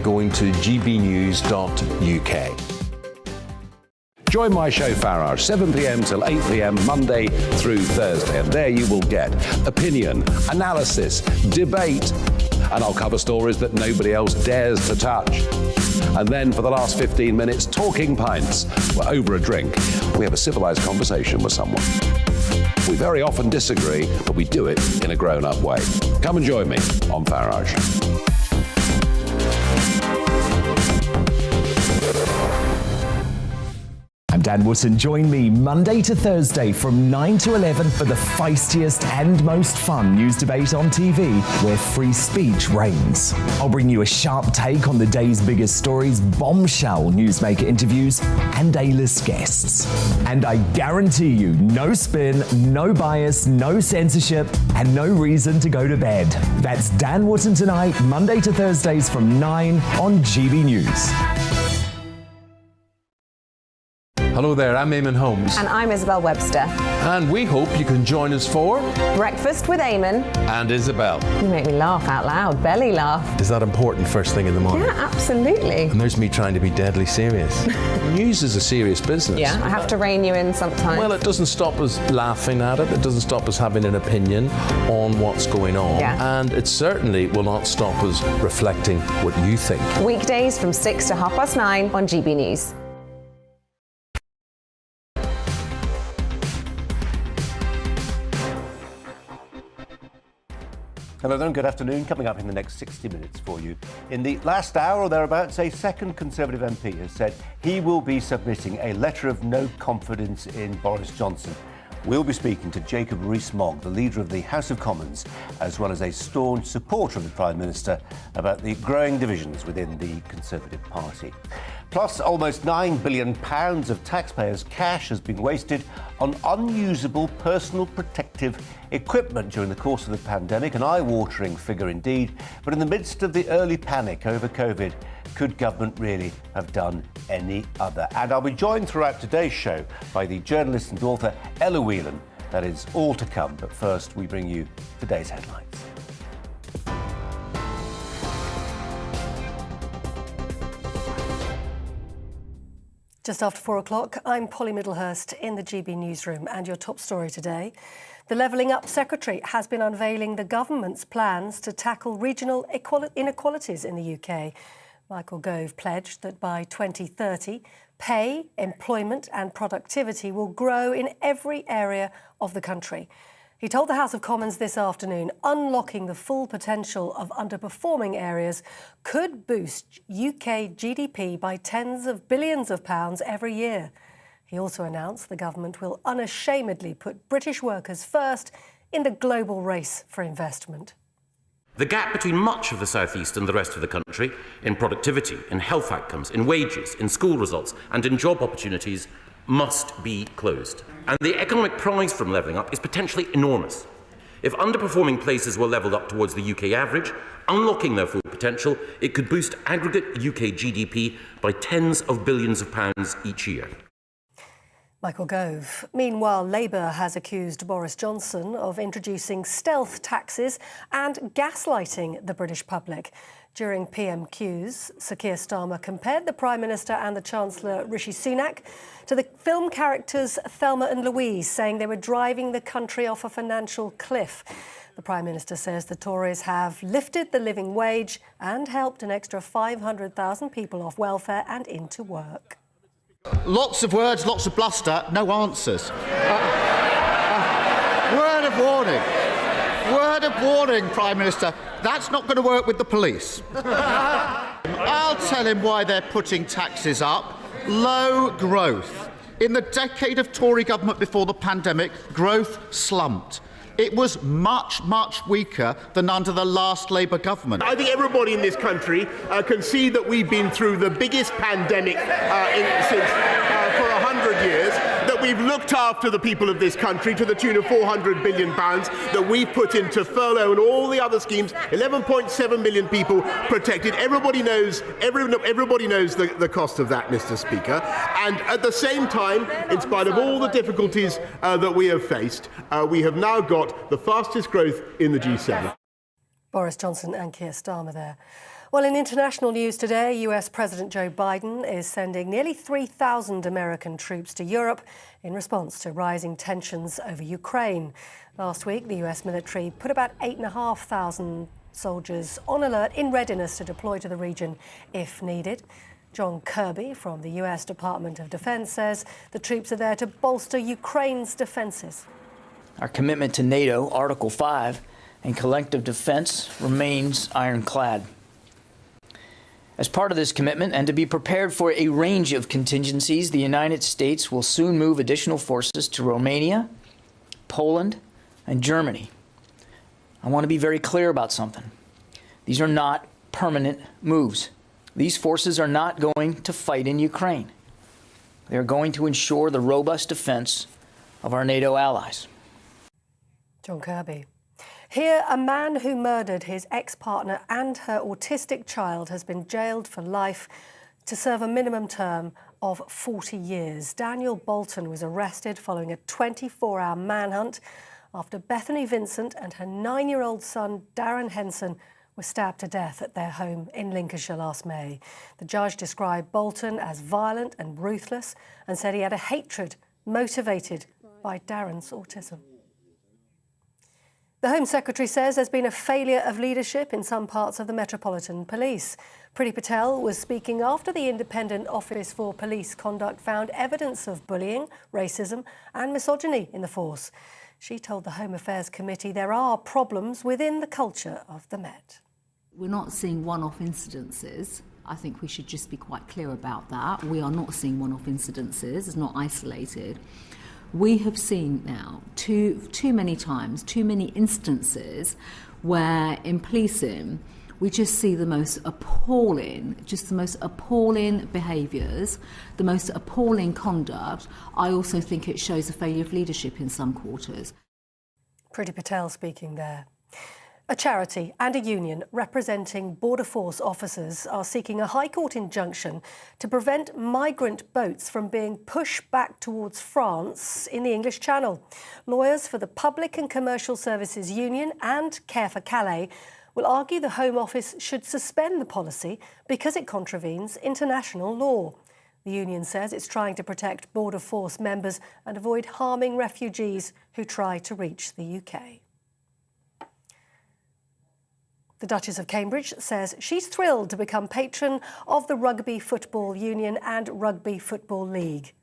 going to gbnews.uk. Join my show Farage, 7 p.m. till 8 p.m. Monday through Thursday, and there you will get opinion, analysis, debate, and I'll cover stories that nobody else dares to touch. And then for the last 15 minutes, talking pints. We're over a drink. We have a civilised conversation with someone. We very often disagree, but we do it in a grown-up way. Come and join me on Farage. I'm Dan Wootton. Join me Monday to Thursday from 9 to 11 for the feistiest and most fun news debate on TV, where free speech reigns. I'll bring you a sharp take on the day's biggest stories, bombshell newsmaker interviews, and A-list guests. And I guarantee you, no spin, no bias, no censorship, and no reason to go to bed. That's Dan Wootton tonight, Monday to Thursdays from 9 on GB News. Hello there, I'm Eamon Holmes. And I'm Isabel Webster. And we hope you can join us for Breakfast with Eamon. And Isabel. You make me laugh out loud, belly laugh. Is that important first thing in the morning? Yeah, absolutely. And there's me trying to be deadly serious. News is a serious business. Yeah, I have to rein you in sometimes. Well, it doesn't stop us laughing at it. It doesn't stop us having an opinion on what's going on. Yeah. And it certainly will not stop us reflecting what you think. Weekdays from 6 to 9:30 on GB News. Hello there and good afternoon. Coming up in the next 60 minutes for you. In the last hour or thereabouts, a second Conservative MP has said he will be submitting a letter of no confidence in Boris Johnson. We'll be speaking to Jacob Rees-Mogg, the leader of the House of Commons, as well as a staunch supporter of the Prime Minister, about the growing divisions within the Conservative Party. Plus, almost £9 billion of taxpayers' cash has been wasted on unusable personal protective equipment during the course of the pandemic, an eye-watering figure indeed. But in the midst of the early panic over COVID, could government really have done any other? And I'll be joined throughout today's show by the journalist and author Ella Whelan. That is all to come, but first we bring you today's headlines. Just after 4 o'clock, I'm Polly Middlehurst in the GB newsroom, and your top story today. The Levelling Up Secretary has been unveiling the government's plans to tackle regional inequalities in the UK. Michael Gove pledged that by 2030, pay, employment and productivity will grow in every area of the country. He told the House of Commons this afternoon unlocking the full potential of underperforming areas could boost UK GDP by tens of billions of pounds every year. He also announced the government will unashamedly put British workers first in the global race for investment. The gap between much of the South East and the rest of the country in productivity, in health outcomes, in wages, in school results and in job opportunities must be closed. And the economic prize from levelling up is potentially enormous. If underperforming places were levelled up towards the UK average, unlocking their full potential, it could boost aggregate UK GDP by tens of billions of pounds each year. Michael Gove. Meanwhile, Labour has accused Boris Johnson of introducing stealth taxes and gaslighting the British public. During PMQs, Sir Keir Starmer compared the Prime Minister and the Chancellor Rishi Sunak to the film characters Thelma and Louise, saying they were driving the country off a financial cliff. The Prime Minister says the Tories have lifted the living wage and helped an extra 500,000 people off welfare and into work. Lots of words, lots of bluster, no answers. Word of warning. Word of warning, Prime Minister. That's not going to work with the police. I'll tell him why they're putting taxes up. Low growth. In the decade of Tory government before the pandemic, growth slumped. It was much, much weaker than under the last Labour government. I think everybody in this country can see that we've been through the biggest pandemic since for 100 years, that we've looked after the people of this country to the tune of £400 billion, that we've put into furlough and all the other schemes, 11.7 million people protected. Everybody knows the cost of that, Mr. Speaker. And at the same time, in spite of all the difficulties that we have faced, we have now got the fastest growth in the G7. Boris Johnson and Keir Starmer there. Well, in international news today, US President Joe Biden is sending nearly 3,000 American troops to Europe in response to rising tensions over Ukraine. Last week, the US military put about 8,500 soldiers on alert in readiness to deploy to the region if needed. John Kirby from the US Department of Defense says the troops are there to bolster Ukraine's defenses. Our commitment to NATO, Article 5, and collective defense remains ironclad. As part of this commitment, and to be prepared for a range of contingencies, the United States will soon move additional forces to Romania, Poland, and Germany. I want to be very clear about something. These are not permanent moves. These forces are not going to fight in Ukraine. They are going to ensure the robust defense of our NATO allies. John Kirby. Here, a man who murdered his ex-partner and her autistic child has been jailed for life to serve a minimum term of 40 years. Daniel Bolton was arrested following a 24-hour manhunt after Bethany Vincent and her 9-year-old son, Darren Henson, were stabbed to death at their home in Lincolnshire last May. The judge described Bolton as violent and ruthless and said he had a hatred motivated by Darren's autism. The Home Secretary says there's been a failure of leadership in some parts of the Metropolitan Police. Priti Patel was speaking after the Independent Office for Police Conduct found evidence of bullying, racism and misogyny in the force. She told the Home Affairs Committee there are problems within the culture of the Met. We're not seeing one-off incidences. I think we should just be quite clear about that. We are not seeing one-off incidences. It's not isolated. We have seen now too many times, too many instances where in policing we just see the most appalling behaviours, the most appalling conduct. I also think it shows a failure of leadership in some quarters. Priti Patel speaking there. A charity and a union representing Border Force officers are seeking a High Court injunction to prevent migrant boats from being pushed back towards France in the English Channel. Lawyers for the Public and Commercial Services Union and Care for Calais will argue the Home Office should suspend the policy because it contravenes international law. The union says it's trying to protect Border Force members and avoid harming refugees who try to reach the UK. The Duchess of Cambridge says she's thrilled to become patron of the Rugby Football Union and Rugby Football League.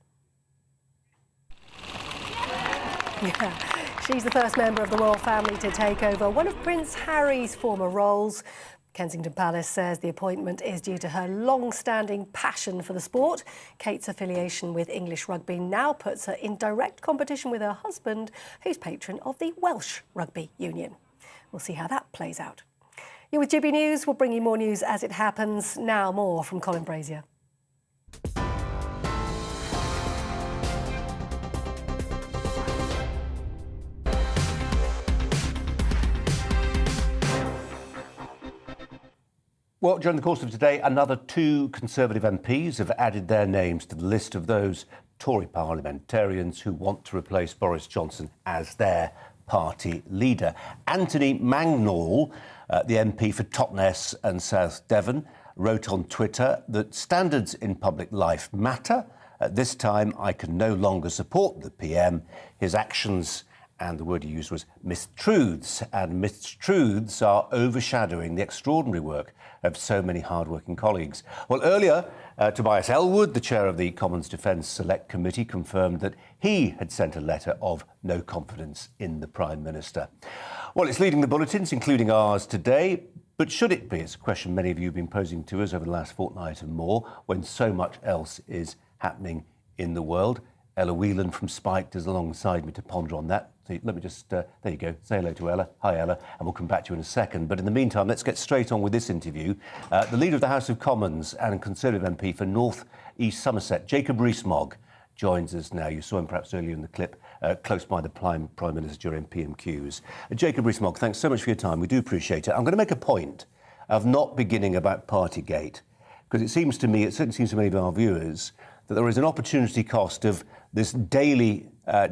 Yeah. She's the first member of the royal family to take over one of Prince Harry's former roles. Kensington Palace says the appointment is due to her long-standing passion for the sport. Kate's affiliation with English rugby now puts her in direct competition with her husband, who's patron of the Welsh Rugby Union. We'll see how that plays out. You're with GBNews. We'll bring you more news as it happens. Now more from Colin Brazier. Well, during the course of today, another 2 Conservative MPs have added their names to the list of those Tory parliamentarians who want to replace Boris Johnson as their party leader. Anthony Mangnall, the MP for Totnes and South Devon, wrote on Twitter that standards in public life matter. At this time, I can no longer support the PM. His actions, and the word he used was mistruths, and mistruths are overshadowing the extraordinary work of so many hard-working colleagues. Well, earlier, Tobias Ellwood, the chair of the Commons Defence Select Committee, confirmed that he had sent a letter of no confidence in the Prime Minister. Well, it's leading the bulletins, including ours today. But should it be? It's a question many of you have been posing to us over the last fortnight and more, when so much else is happening in the world. Ella Whelan from Spiked is alongside me to ponder on that. So let me just, there you go, say hello to Ella. Hi, Ella, and we'll come back to you in a second. But in the meantime, let's get straight on with this interview. The Leader of the House of Commons and Conservative MP for North East Somerset, Jacob Rees-Mogg, joins us now. You saw him perhaps earlier in the clip, close by the Prime Minister during PMQs. Jacob Rees-Mogg, thanks so much for your time. We do appreciate it. I'm going to make a point of not beginning about Partygate, because it seems to me, it certainly seems to many of our viewers, that there is an opportunity cost of this daily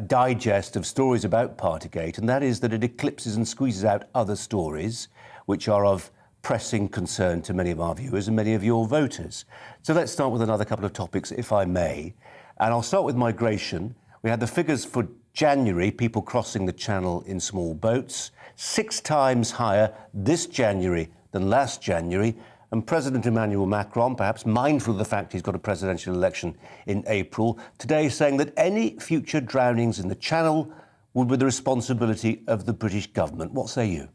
digest of stories about Partygate, and that is that it eclipses and squeezes out other stories which are of pressing concern to many of our viewers and many of your voters. So let's start with another couple of topics, if I may. And I'll start with migration. We had the figures for January, people crossing the channel in small boats, 6 times higher this January than last January. And President Emmanuel Macron, perhaps mindful of the fact he's got a presidential election in April, today saying that any future drownings in the channel would be the responsibility of the British government. What say you?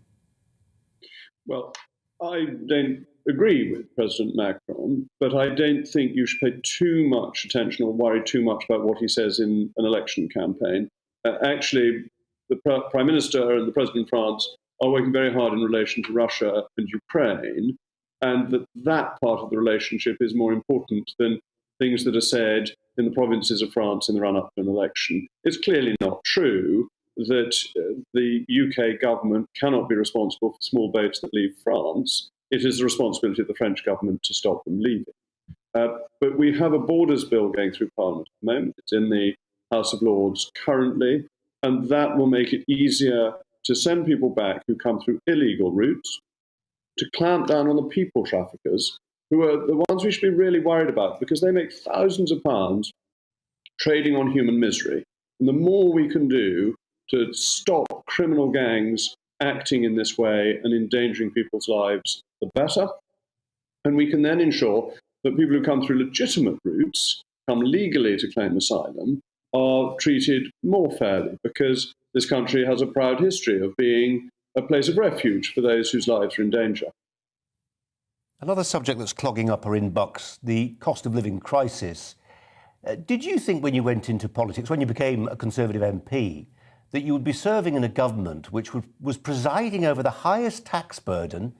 Well, I don't agree with President Macron, but I don't think you should pay too much attention or worry too much about what he says in an election campaign. Actually, the Prime Minister and the President of France are working very hard in relation to Russia and Ukraine, and that part of the relationship is more important than things that are said in the provinces of France in the run-up to an election. It's clearly not true that the UK government cannot be responsible for small boats that leave France. It is the responsibility of the French government to stop them leaving. But we have a borders bill going through Parliament at the moment. It's in the House of Lords currently, and that will make it easier to send people back who come through illegal routes, to clamp down on the people traffickers, who are the ones we should be really worried about, because they make thousands of pounds trading on human misery. And the more we can do to stop criminal gangs acting in this way and endangering people's lives, the better. And we can then ensure that people who come through legitimate routes, come legally to claim asylum, are treated more fairly, because this country has a proud history of being a place of refuge for those whose lives are in danger. Another subject that's clogging up our inbox, the cost of living crisis. Did you think when you went into politics, when you became a Conservative MP, that you would be serving in a government which was presiding over the highest tax burden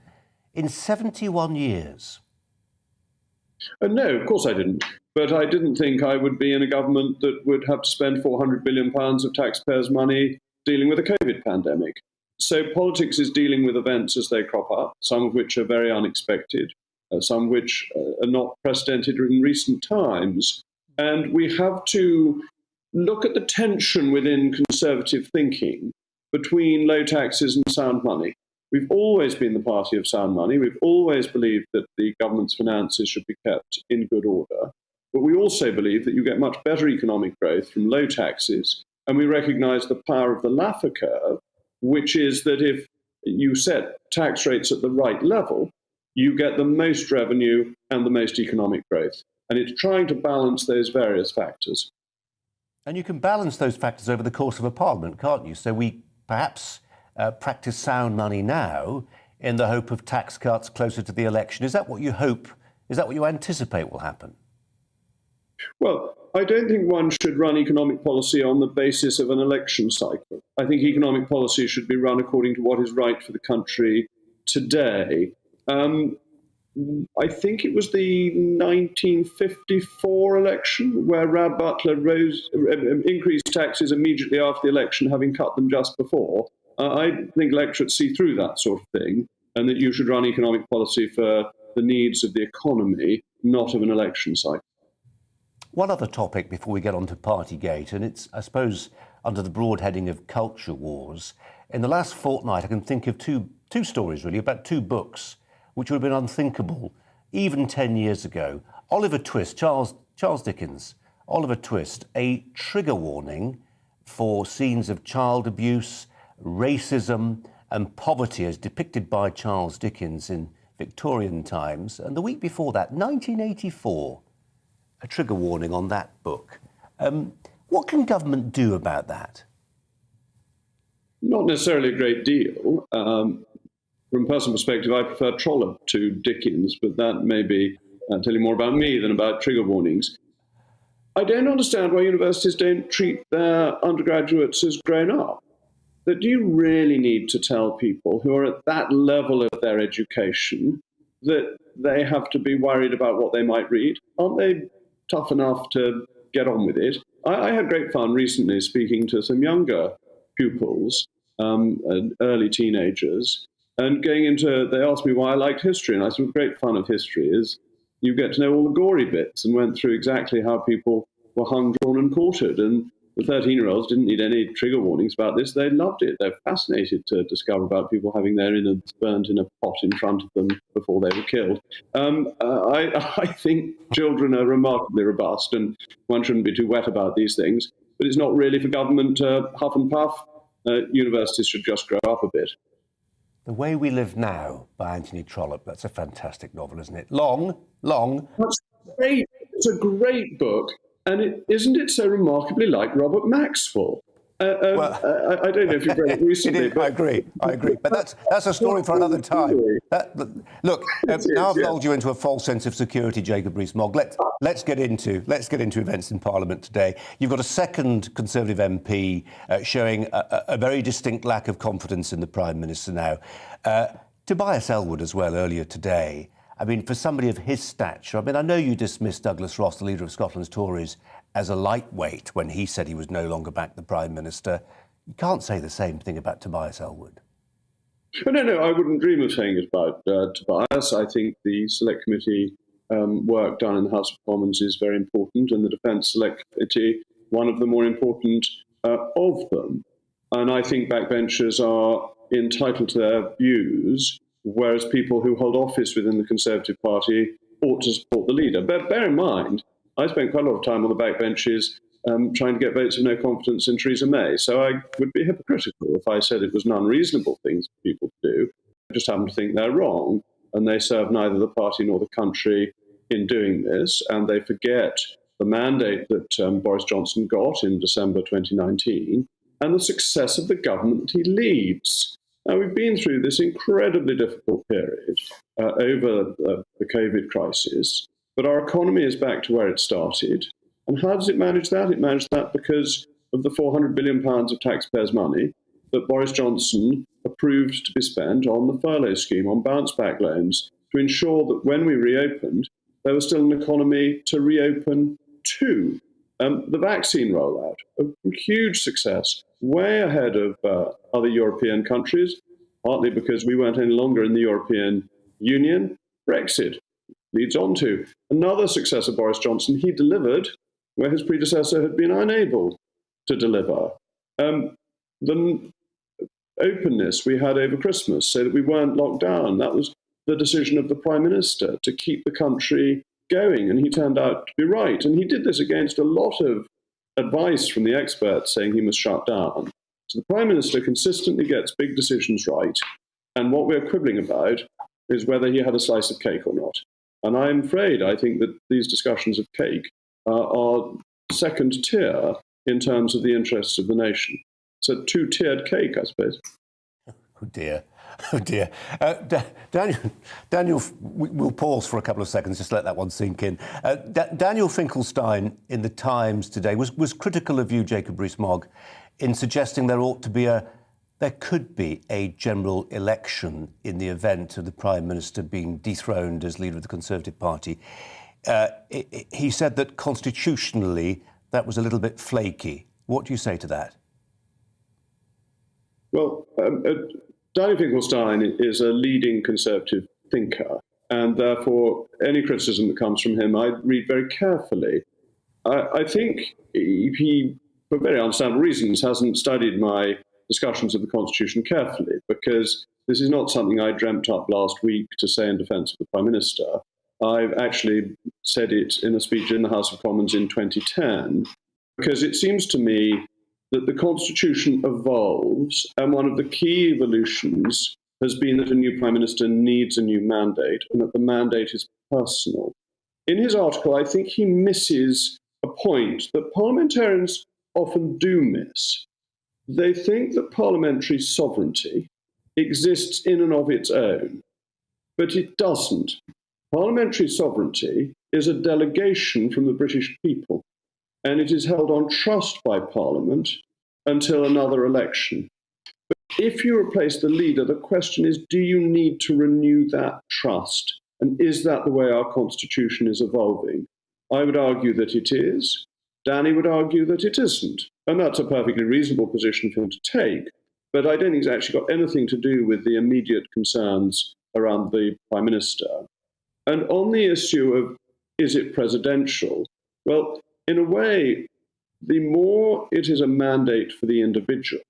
in 71 years? No, of course I didn't. But I didn't think I would be in a government that would have to spend £400 billion of taxpayers' money dealing with a COVID pandemic. So politics is dealing with events as they crop up, some of which are very unexpected, some which are not precedented in recent times. And we have to look at the tension within Conservative thinking between low taxes and sound money. We've always been the party of sound money. We've always believed that the government's finances should be kept in good order. But we also believe that you get much better economic growth from low taxes. And we recognise the power of the Laffer curve, which is that if you set tax rates at the right level, you get the most revenue and the most economic growth. And it's trying to balance those various factors. And you can balance those factors over the course of a parliament, can't you? So we perhaps practice sound money now in the hope of tax cuts closer to the election. Is that what you hope? Is that what you anticipate will happen? Well, I don't think one should run economic policy on the basis of an election cycle. I think economic policy should be run according to what is right for the country today. I think it was the 1954 election where Rab Butler increased taxes immediately after the election, having cut them just before. I think electorates see through that sort of thing, and that you should run economic policy for the needs of the economy, not of an election cycle. One other topic before we get on to Partygate, and it's, I suppose, under the broad heading of culture wars. In the last fortnight, I can think of two stories, really, about 2 books which would have been unthinkable even 10 years ago. Oliver Twist, Charles Dickens, Oliver Twist, a trigger warning for scenes of child abuse, racism and poverty as depicted by Charles Dickens in Victorian times. And the week before that, 1984, a trigger warning on that book. What can government do about that? Not necessarily a great deal. From a personal perspective, I prefer Trollope to Dickens, but that may be telling more about me than about trigger warnings. I don't understand why universities don't treat their undergraduates as grown up. That do you really need to tell people who are at that level of their education that they have to be worried about what they might read? Aren't they tough enough to get on with it? I had great fun recently speaking to some younger pupils, early teenagers, and going into, they asked me why I liked history, and I said, great fun of history is you get to know all the gory bits, and went through exactly how people were hung, drawn and quartered, and The 13-year-olds didn't need any trigger warnings about this. They loved it. They're fascinated to discover about people having their innards burnt in a pot in front of them before they were killed. I think children are remarkably robust, and one shouldn't be too wet about these things. But it's not really for government to huff and puff. Universities should just grow up a bit. The Way We Live Now by Anthony Trollope. That's a fantastic novel, isn't it? Long. That's great. It's a great book. And isn't it so remarkably like Robert Maxwell? I don't know if you've read it recently. I agree. But that's a story for another time. Look, now I've lulled you into a false sense of security, Jacob Rees-Mogg. Let's get into events in Parliament today. You've got a second Conservative MP showing a very distinct lack of confidence in the Prime Minister now. Tobias Ellwood as well earlier today. I mean, for somebody of his stature, I mean, I know you dismissed Douglas Ross, the leader of Scotland's Tories, as a lightweight when he said he was no longer back the Prime Minister. You can't say the same thing about Tobias Ellwood. No, I wouldn't dream of saying it about Tobias. I think the Select Committee work done in the House of Commons is very important, and the Defence Select Committee, one of the more important of them. And I think backbenchers are entitled to their views, whereas people who hold office within the Conservative Party ought to support the leader. But bear in mind, I spent quite a lot of time on the backbenches trying to get votes of no confidence in Theresa May. So I would be hypocritical if I said it was an unreasonable thing for people to do. I just happen to think they're wrong, and they serve neither the party nor the country in doing this, and they forget the mandate that Boris Johnson got in December 2019 and the success of the government that he leads. Now, we've been through this incredibly difficult period over the COVID crisis, but our economy is back to where it started. And how does it manage that? It managed that because of the £400 billion of taxpayers' money that Boris Johnson approved to be spent on the furlough scheme, on bounce-back loans, to ensure that when we reopened, there was still an economy to reopen to. The vaccine rollout, a huge success, way ahead of other European countries, partly because we weren't any longer in the European Union. Brexit leads on to another success of Boris Johnson. He delivered where his predecessor had been unable to deliver. The openness we had over Christmas so that we weren't locked down, that was the decision of the Prime Minister to keep the country going, and he turned out to be right. And he did this against a lot of advice from the experts saying he must shut down. So the Prime Minister consistently gets big decisions right, and what we're quibbling about is whether he had a slice of cake or not. And I'm afraid I think that these discussions of cake are second tier in terms of the interests of the nation. It's a two-tiered cake, I suppose. Oh dear. Daniel, we'll pause for a couple of seconds, just let that one sink in. Daniel Finkelstein in The Times today was critical of you, Jacob Rees-Mogg, in suggesting there could be a general election in the event of the Prime Minister being dethroned as leader of the Conservative Party. He said that constitutionally that was a little bit flaky. What do you say to that? Well, Daniel Finkelstein is a leading Conservative thinker, and therefore any criticism that comes from him I read very carefully. I think he, for very understandable reasons, hasn't studied my discussions of the Constitution carefully, because this is not something I dreamt up last week to say in defence of the Prime Minister. I've actually said it in a speech in the House of Commons in 2010, because it seems to me that the Constitution evolves, and one of the key evolutions has been that a new Prime Minister needs a new mandate, and that the mandate is personal. In his article, I think he misses a point that parliamentarians often do miss. They think that parliamentary sovereignty exists in and of its own, but it doesn't. Parliamentary sovereignty is a delegation from the British people, and it is held on trust by Parliament until another election. But if you replace the leader, the question is, do you need to renew that trust? And is that the way our Constitution is evolving? I would argue that it is. Danny would argue that it isn't. And that's a perfectly reasonable position for him to take. But I don't think it's actually got anything to do with the immediate concerns around the Prime Minister. And on the issue of, is it presidential? Well, in a way, the more it is a mandate for the individual,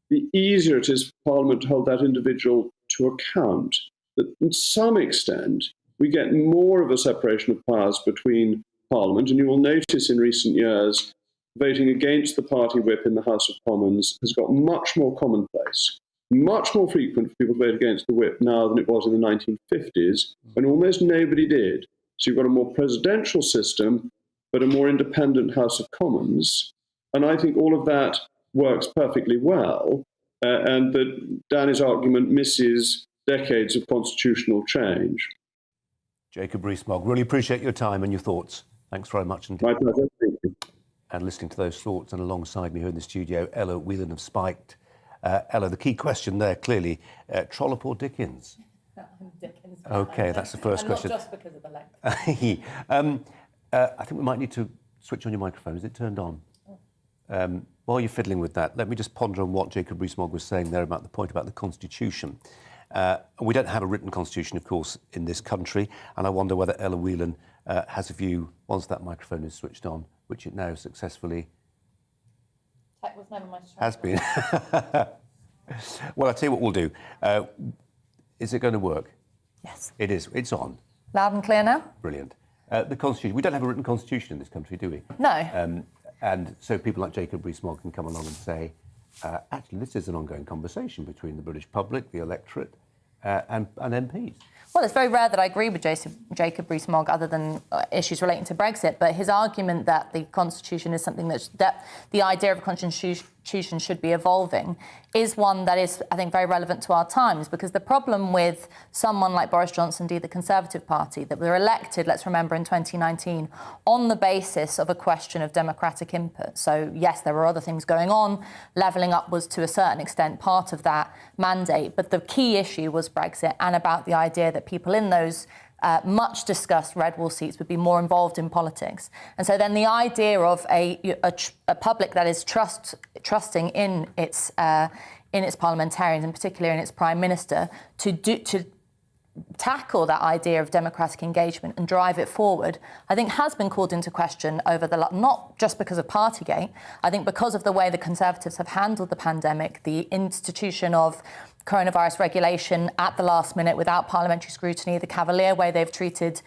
the easier it is for Parliament to hold that individual to account. That in some extent, we get more of a separation of powers between Parliament, and you will notice in recent years, voting against the party whip in the House of Commons has got much more commonplace, much more frequent for people to vote against the whip now than it was in the 1950s, when almost nobody did. So you've got a more presidential system, but a more independent House of Commons. And I think all of that works perfectly well, and that Danny's argument misses decades of constitutional change. Jacob Rees-Mogg, really appreciate your time and your thoughts. Thanks very much indeed. My pleasure. Thank you. And listening to those thoughts, and alongside me here in the studio, Ella Whelan of Spiked. Ella, the key question there, clearly, Trollope or Dickens? Dickens. OK, that's the first question. Not just because of the length. I think we might need to switch on your microphone. Is it turned on? While you're fiddling with that, let me just ponder on what Jacob Rees-Mogg was saying there about the point about the Constitution. We don't have a written Constitution, of course, in this country, and I wonder whether Ella Whelan has a view, once that microphone is switched on, which it now successfully Tech was never my strength. has been. Well, I'll tell you what we'll do. Is it going to work? Yes. It is. It's on. Loud and clear now? Brilliant. The Constitution. We don't have a written Constitution in this country, do we? No. And so people like Jacob Rees-Mogg can come along and say, actually, this is an ongoing conversation between the British public, the electorate, and MPs. Well, it's very rare that I agree with Jacob Rees-Mogg, other than issues relating to Brexit. But his argument that the Constitution is something that the idea of a Constitution should be evolving is one that is, I think, very relevant to our times. Because the problem with someone like Boris Johnson, indeed the Conservative Party, that were elected, let's remember, in 2019, on the basis of a question of democratic input. So, yes, there were other things going on. Levelling up was, to a certain extent, part of that mandate. But the key issue was Brexit, and about the idea that people in those much discussed red wall seats would be more involved in politics. And so then the idea of a public that is trusting in its parliamentarians, in particular in its Prime Minister, to tackle that idea of democratic engagement and drive it forward, I think has been called into question over not just because of Partygate, I think because of the way the Conservatives have handled the pandemic, the institution of coronavirus regulation at the last minute without parliamentary scrutiny, the cavalier way they've treated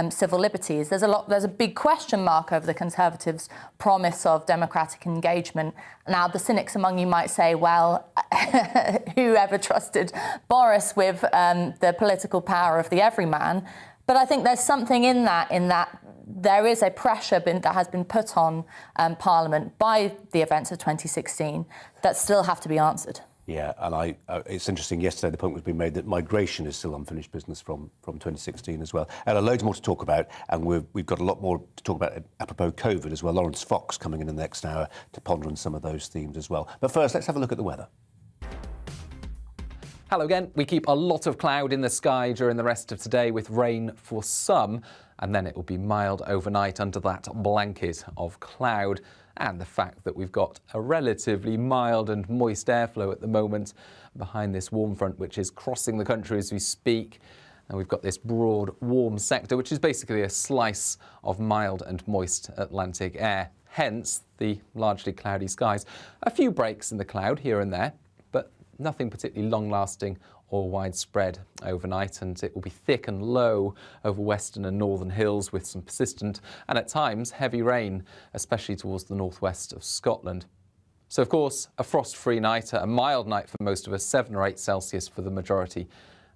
civil liberties. There's a big question mark over the Conservatives' promise of democratic engagement. Now, the cynics among you might say, well, who ever trusted Boris with the political power of the everyman? But I think there's something in that there is a pressure that has been put on Parliament by the events of 2016 that still have to be answered. Yeah, and it's interesting, yesterday the point was being made that migration is still unfinished business from 2016 as well. And loads more to talk about, and we've got a lot more to talk about apropos COVID as well. Lawrence Fox coming in the next hour to ponder on some of those themes as well. But first, let's have a look at the weather. Hello again. We keep a lot of cloud in the sky during the rest of today, with rain for some, and then it will be mild overnight under that blanket of cloud. And the fact that we've got a relatively mild and moist airflow at the moment behind this warm front, which is crossing the country as we speak. And we've got this broad, warm sector, which is basically a slice of mild and moist Atlantic air. Hence, the largely cloudy skies. A few breaks in the cloud here and there, but nothing particularly long-lasting or widespread overnight, and it will be thick and low over western and northern hills with some persistent and at times heavy rain, especially towards the northwest of Scotland. So, of course, a frost-free night, a mild night for most of us, 7 or 8 Celsius for the majority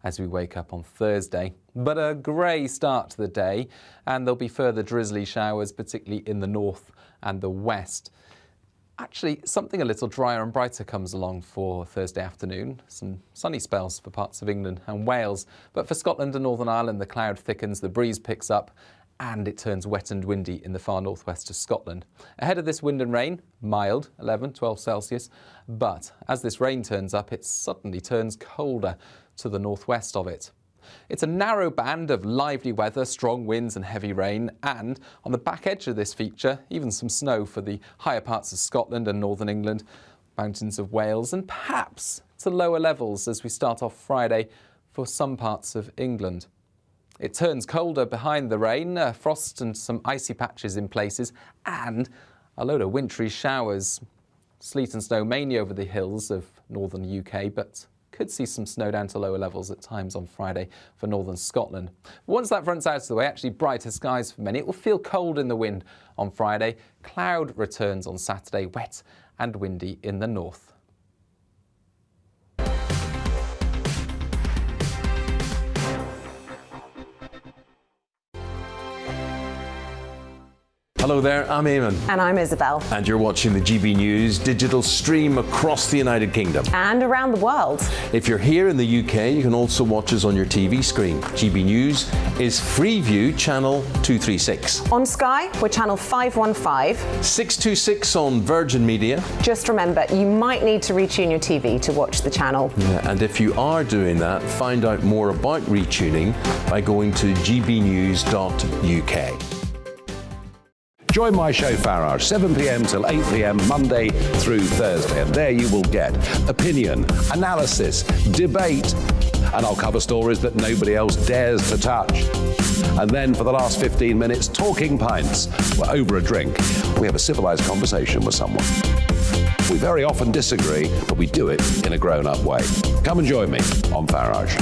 as we wake up on Thursday. But a grey start to the day, and there'll be further drizzly showers, particularly in the north and the west. Actually, something a little drier and brighter comes along for Thursday afternoon. Some sunny spells for parts of England and Wales. But for Scotland and Northern Ireland, the cloud thickens, the breeze picks up, and it turns wet and windy in the far northwest of Scotland. Ahead of this wind and rain, mild, 11, 12 Celsius. But as this rain turns up, it suddenly turns colder to the northwest of it. It's a narrow band of lively weather, strong winds and heavy rain, and on the back edge of this feature, even some snow for the higher parts of Scotland and northern England, mountains of Wales, and perhaps to lower levels as we start off Friday for some parts of England. It turns colder behind the rain, frost and some icy patches in places, and a load of wintry showers. Sleet and snow mainly over the hills of northern UK, but could see some snow down to lower levels at times on Friday for northern Scotland. Once that front's out of the way, actually brighter skies for many. It will feel cold in the wind on Friday. Cloud returns on Saturday, wet and windy in the north. Hello there, I'm Eamon. And I'm Isabel. And you're watching the GB News digital stream across the United Kingdom. And around the world. If you're here in the UK, you can also watch us on your TV screen. GB News is Freeview channel 236. On Sky, we're channel 515. 626 on Virgin Media. Just remember, you might need to retune your TV to watch the channel. Yeah, and if you are doing that, find out more about retuning by going to gbnews.uk. Join my show Farage, 7 p.m. till 8 p.m. Monday through Thursday, and there you will get opinion, analysis, debate, and I'll cover stories that nobody else dares to touch. And then for the last 15 minutes, talking pints. We're over a drink. We have a civilized conversation with someone. We very often disagree, but we do it in a grown-up way. Come and join me on Farage.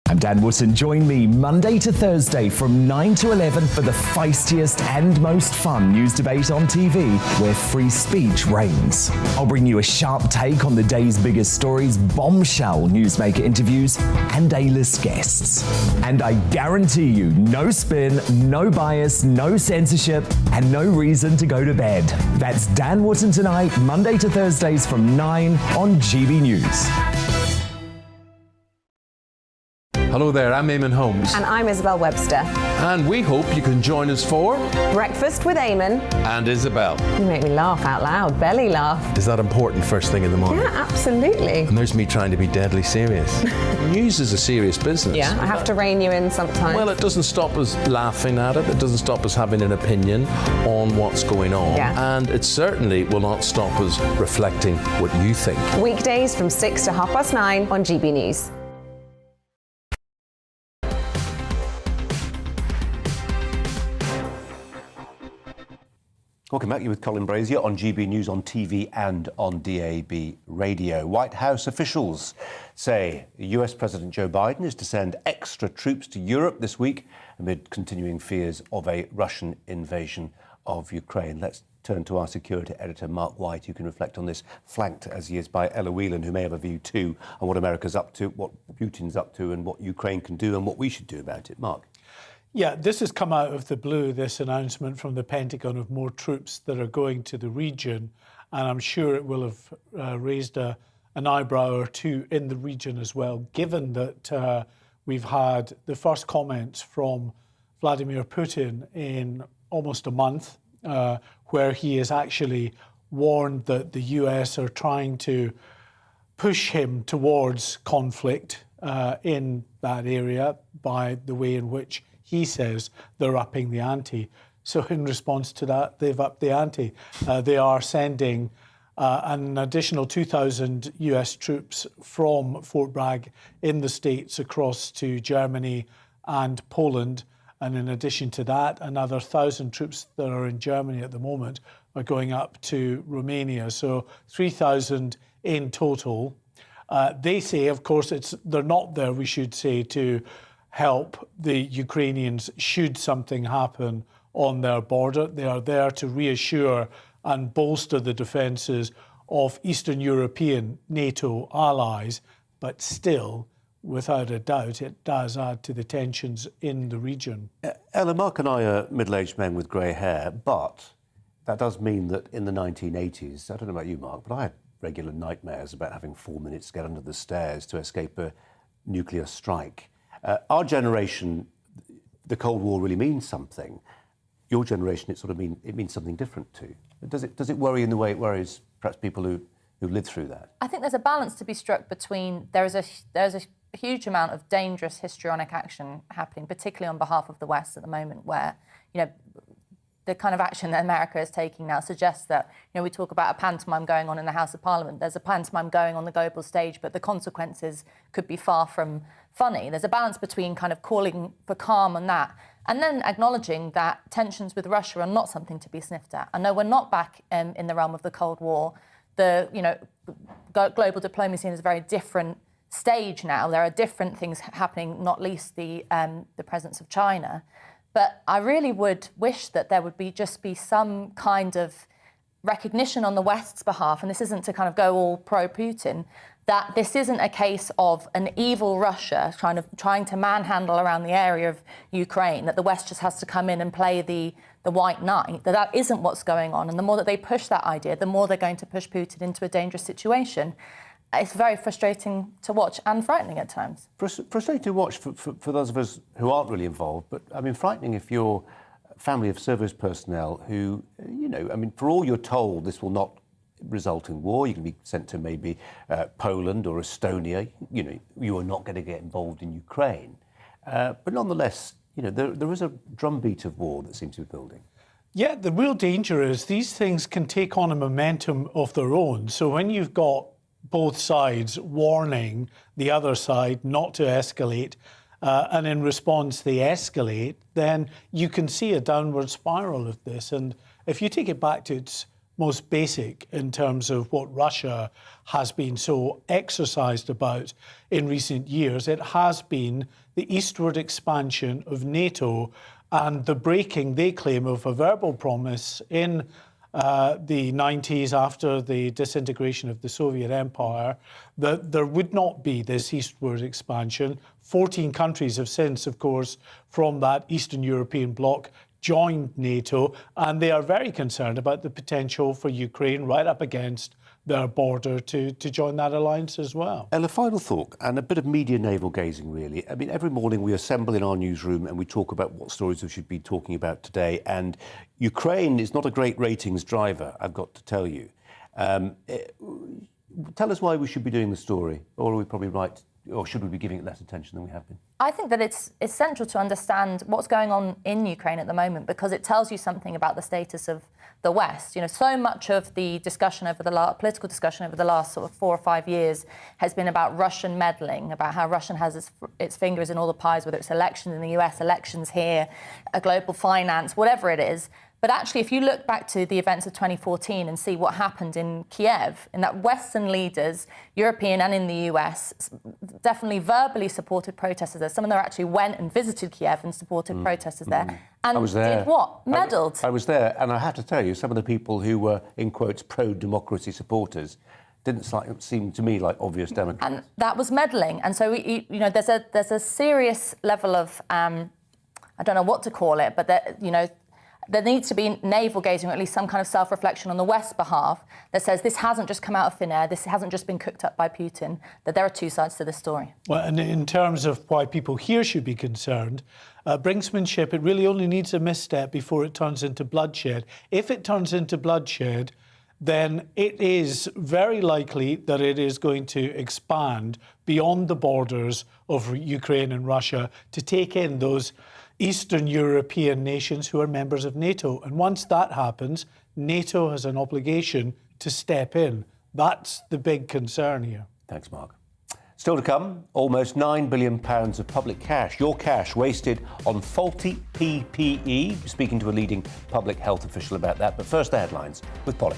I'm Dan Wootton. Join me Monday to Thursday from 9 to 11 for the feistiest and most fun news debate on TV, where free speech reigns. I'll bring you a sharp take on the day's biggest stories, bombshell newsmaker interviews, and A-list guests. And I guarantee you, no spin, no bias, no censorship, and no reason to go to bed. That's Dan Wootton tonight, Monday to Thursdays from 9 on GB News. Hello there, I'm Eamon Holmes. And I'm Isabel Webster. And we hope you can join us for Breakfast with Eamon. And Isabel. You make me laugh out loud, belly laugh. Is that important first thing in the morning? Yeah, absolutely. And there's me trying to be deadly serious. News is a serious business. Yeah, I have to rein you in sometimes. Well, it doesn't stop us laughing at it. It doesn't stop us having an opinion on what's going on. Yeah. And it certainly will not stop us reflecting what you think. Weekdays from 6 to 9:30 on GB News. Welcome back. You're with Colin Brazier on GB News on TV and on DAB radio. White House officials say US President Joe Biden is to send extra troops to Europe this week amid continuing fears of a Russian invasion of Ukraine. Let's turn to our security editor, Mark White, who can reflect on this, flanked as he is by Ella Whelan, who may have a view too on what America's up to, what Putin's up to, and what Ukraine can do and what we should do about it. Mark. Yeah, this has come out of the blue, this announcement from the Pentagon of more troops that are going to the region. And I'm sure it will have raised an eyebrow or two in the region as well, given that we've had the first comments from Vladimir Putin in almost a month, where he has actually warned that the US are trying to push him towards conflict in that area by the way in which he says they're upping the ante. So in response to that, they've upped the ante. They are sending an additional 2,000 US troops from Fort Bragg in the States across to Germany and Poland. And in addition to that, another 1,000 troops that are in Germany at the moment are going up to Romania. So 3,000 in total. They say, of course, they're not there, we should say, to help the Ukrainians should something happen on their border. They are there to reassure and bolster the defences of Eastern European NATO allies, but still, without a doubt, it does add to the tensions in the region. Ella, Mark and I are middle-aged men with grey hair, but that does mean that in the 1980s, I don't know about you, Mark, but I had regular nightmares about having 4 minutes to get under the stairs to escape a nuclear strike. Our generation, the Cold War really means something. Your generation, it means something different too. Does it worry in the way it worries perhaps people who lived through that? I think there's a balance to be struck between there's a huge amount of dangerous histrionic action happening, particularly on behalf of the West at the moment, where the kind of action that America is taking now suggests that, we talk about a pantomime going on in the House of Parliament. There's a pantomime going on the global stage, but the consequences could be far from funny. There's a balance between kind of calling for calm on that and then acknowledging that tensions with Russia are not something to be sniffed at. I know we're not back in the realm of the Cold War. Global diplomacy is a very different stage now. There are different things happening, not least the presence of China. But I really would wish that there would just be some kind of recognition on the West's behalf, and this isn't to kind of go all pro-Putin, that this isn't a case of an evil Russia trying to manhandle around the area of Ukraine, that the West just has to come in and play the white knight, that isn't what's going on. And the more that they push that idea, the more they're going to push Putin into a dangerous situation. It's very frustrating to watch and frightening at times. Frustrating to watch for those of us who aren't really involved, but I mean, frightening if you're a family of service personnel who, for all you're told, this will not result in war. You can be sent to maybe Poland or Estonia. You are not going to get involved in Ukraine. But nonetheless, there is a drumbeat of war that seems to be building. Yeah, the real danger is these things can take on a momentum of their own. So when you've got both sides warning the other side not to escalate, and in response they escalate, then you can see a downward spiral of this. And if you take it back to its most basic in terms of what Russia has been so exercised about in recent years, it has been the eastward expansion of NATO and the breaking, they claim, of a verbal promise in the 90s after the disintegration of the Soviet Empire, that there would not be this eastward expansion. 14 countries have since, of course, from that Eastern European bloc joined NATO, and they are very concerned about the potential for Ukraine right up against their border to join that alliance as well. And a final thought, and a bit of media navel-gazing, really. I mean, every morning we assemble in our newsroom and we talk about what stories we should be talking about today, and Ukraine is not a great ratings driver, I've got to tell you. Tell us why we should be doing the story, or are we probably right, or should we be giving it less attention than we have been? I think that it's essential to understand what's going on in Ukraine at the moment, because it tells you something about the status of the West. So much of the discussion political discussion over the last sort of 4 or 5 years has been about Russian meddling, about how Russian has its fingers in all the pies, whether it's elections in the US, elections here, a global finance, whatever it is. But actually, if you look back to the events of 2014 and see what happened in Kiev, in that Western leaders, European and in the US, definitely verbally supported protesters there. Some of them actually went and visited Kiev and supported protesters there. And I was there. Did what? Meddled. I was there, and I have to tell you, some of the people who were, in quotes, pro-democracy supporters didn't seem to me like obvious Democrats. And that was meddling. And so, there's a serious level of, I don't know what to call it, but there needs to be navel-gazing, or at least some kind of self-reflection on the West's behalf that says this hasn't just come out of thin air, this hasn't just been cooked up by Putin, that there are two sides to this story. Well, and in terms of why people here should be concerned, brinksmanship, it really only needs a misstep before it turns into bloodshed. If it turns into bloodshed, then it is very likely that it is going to expand beyond the borders of Ukraine and Russia to take in those Eastern European nations who are members of NATO. And once that happens, NATO has an obligation to step in. That's the big concern here. Thanks, Mark. Still to come, almost £9 billion of public cash, your cash, wasted on faulty PPE. Speaking to a leading public health official about that. But first, the headlines with Polly.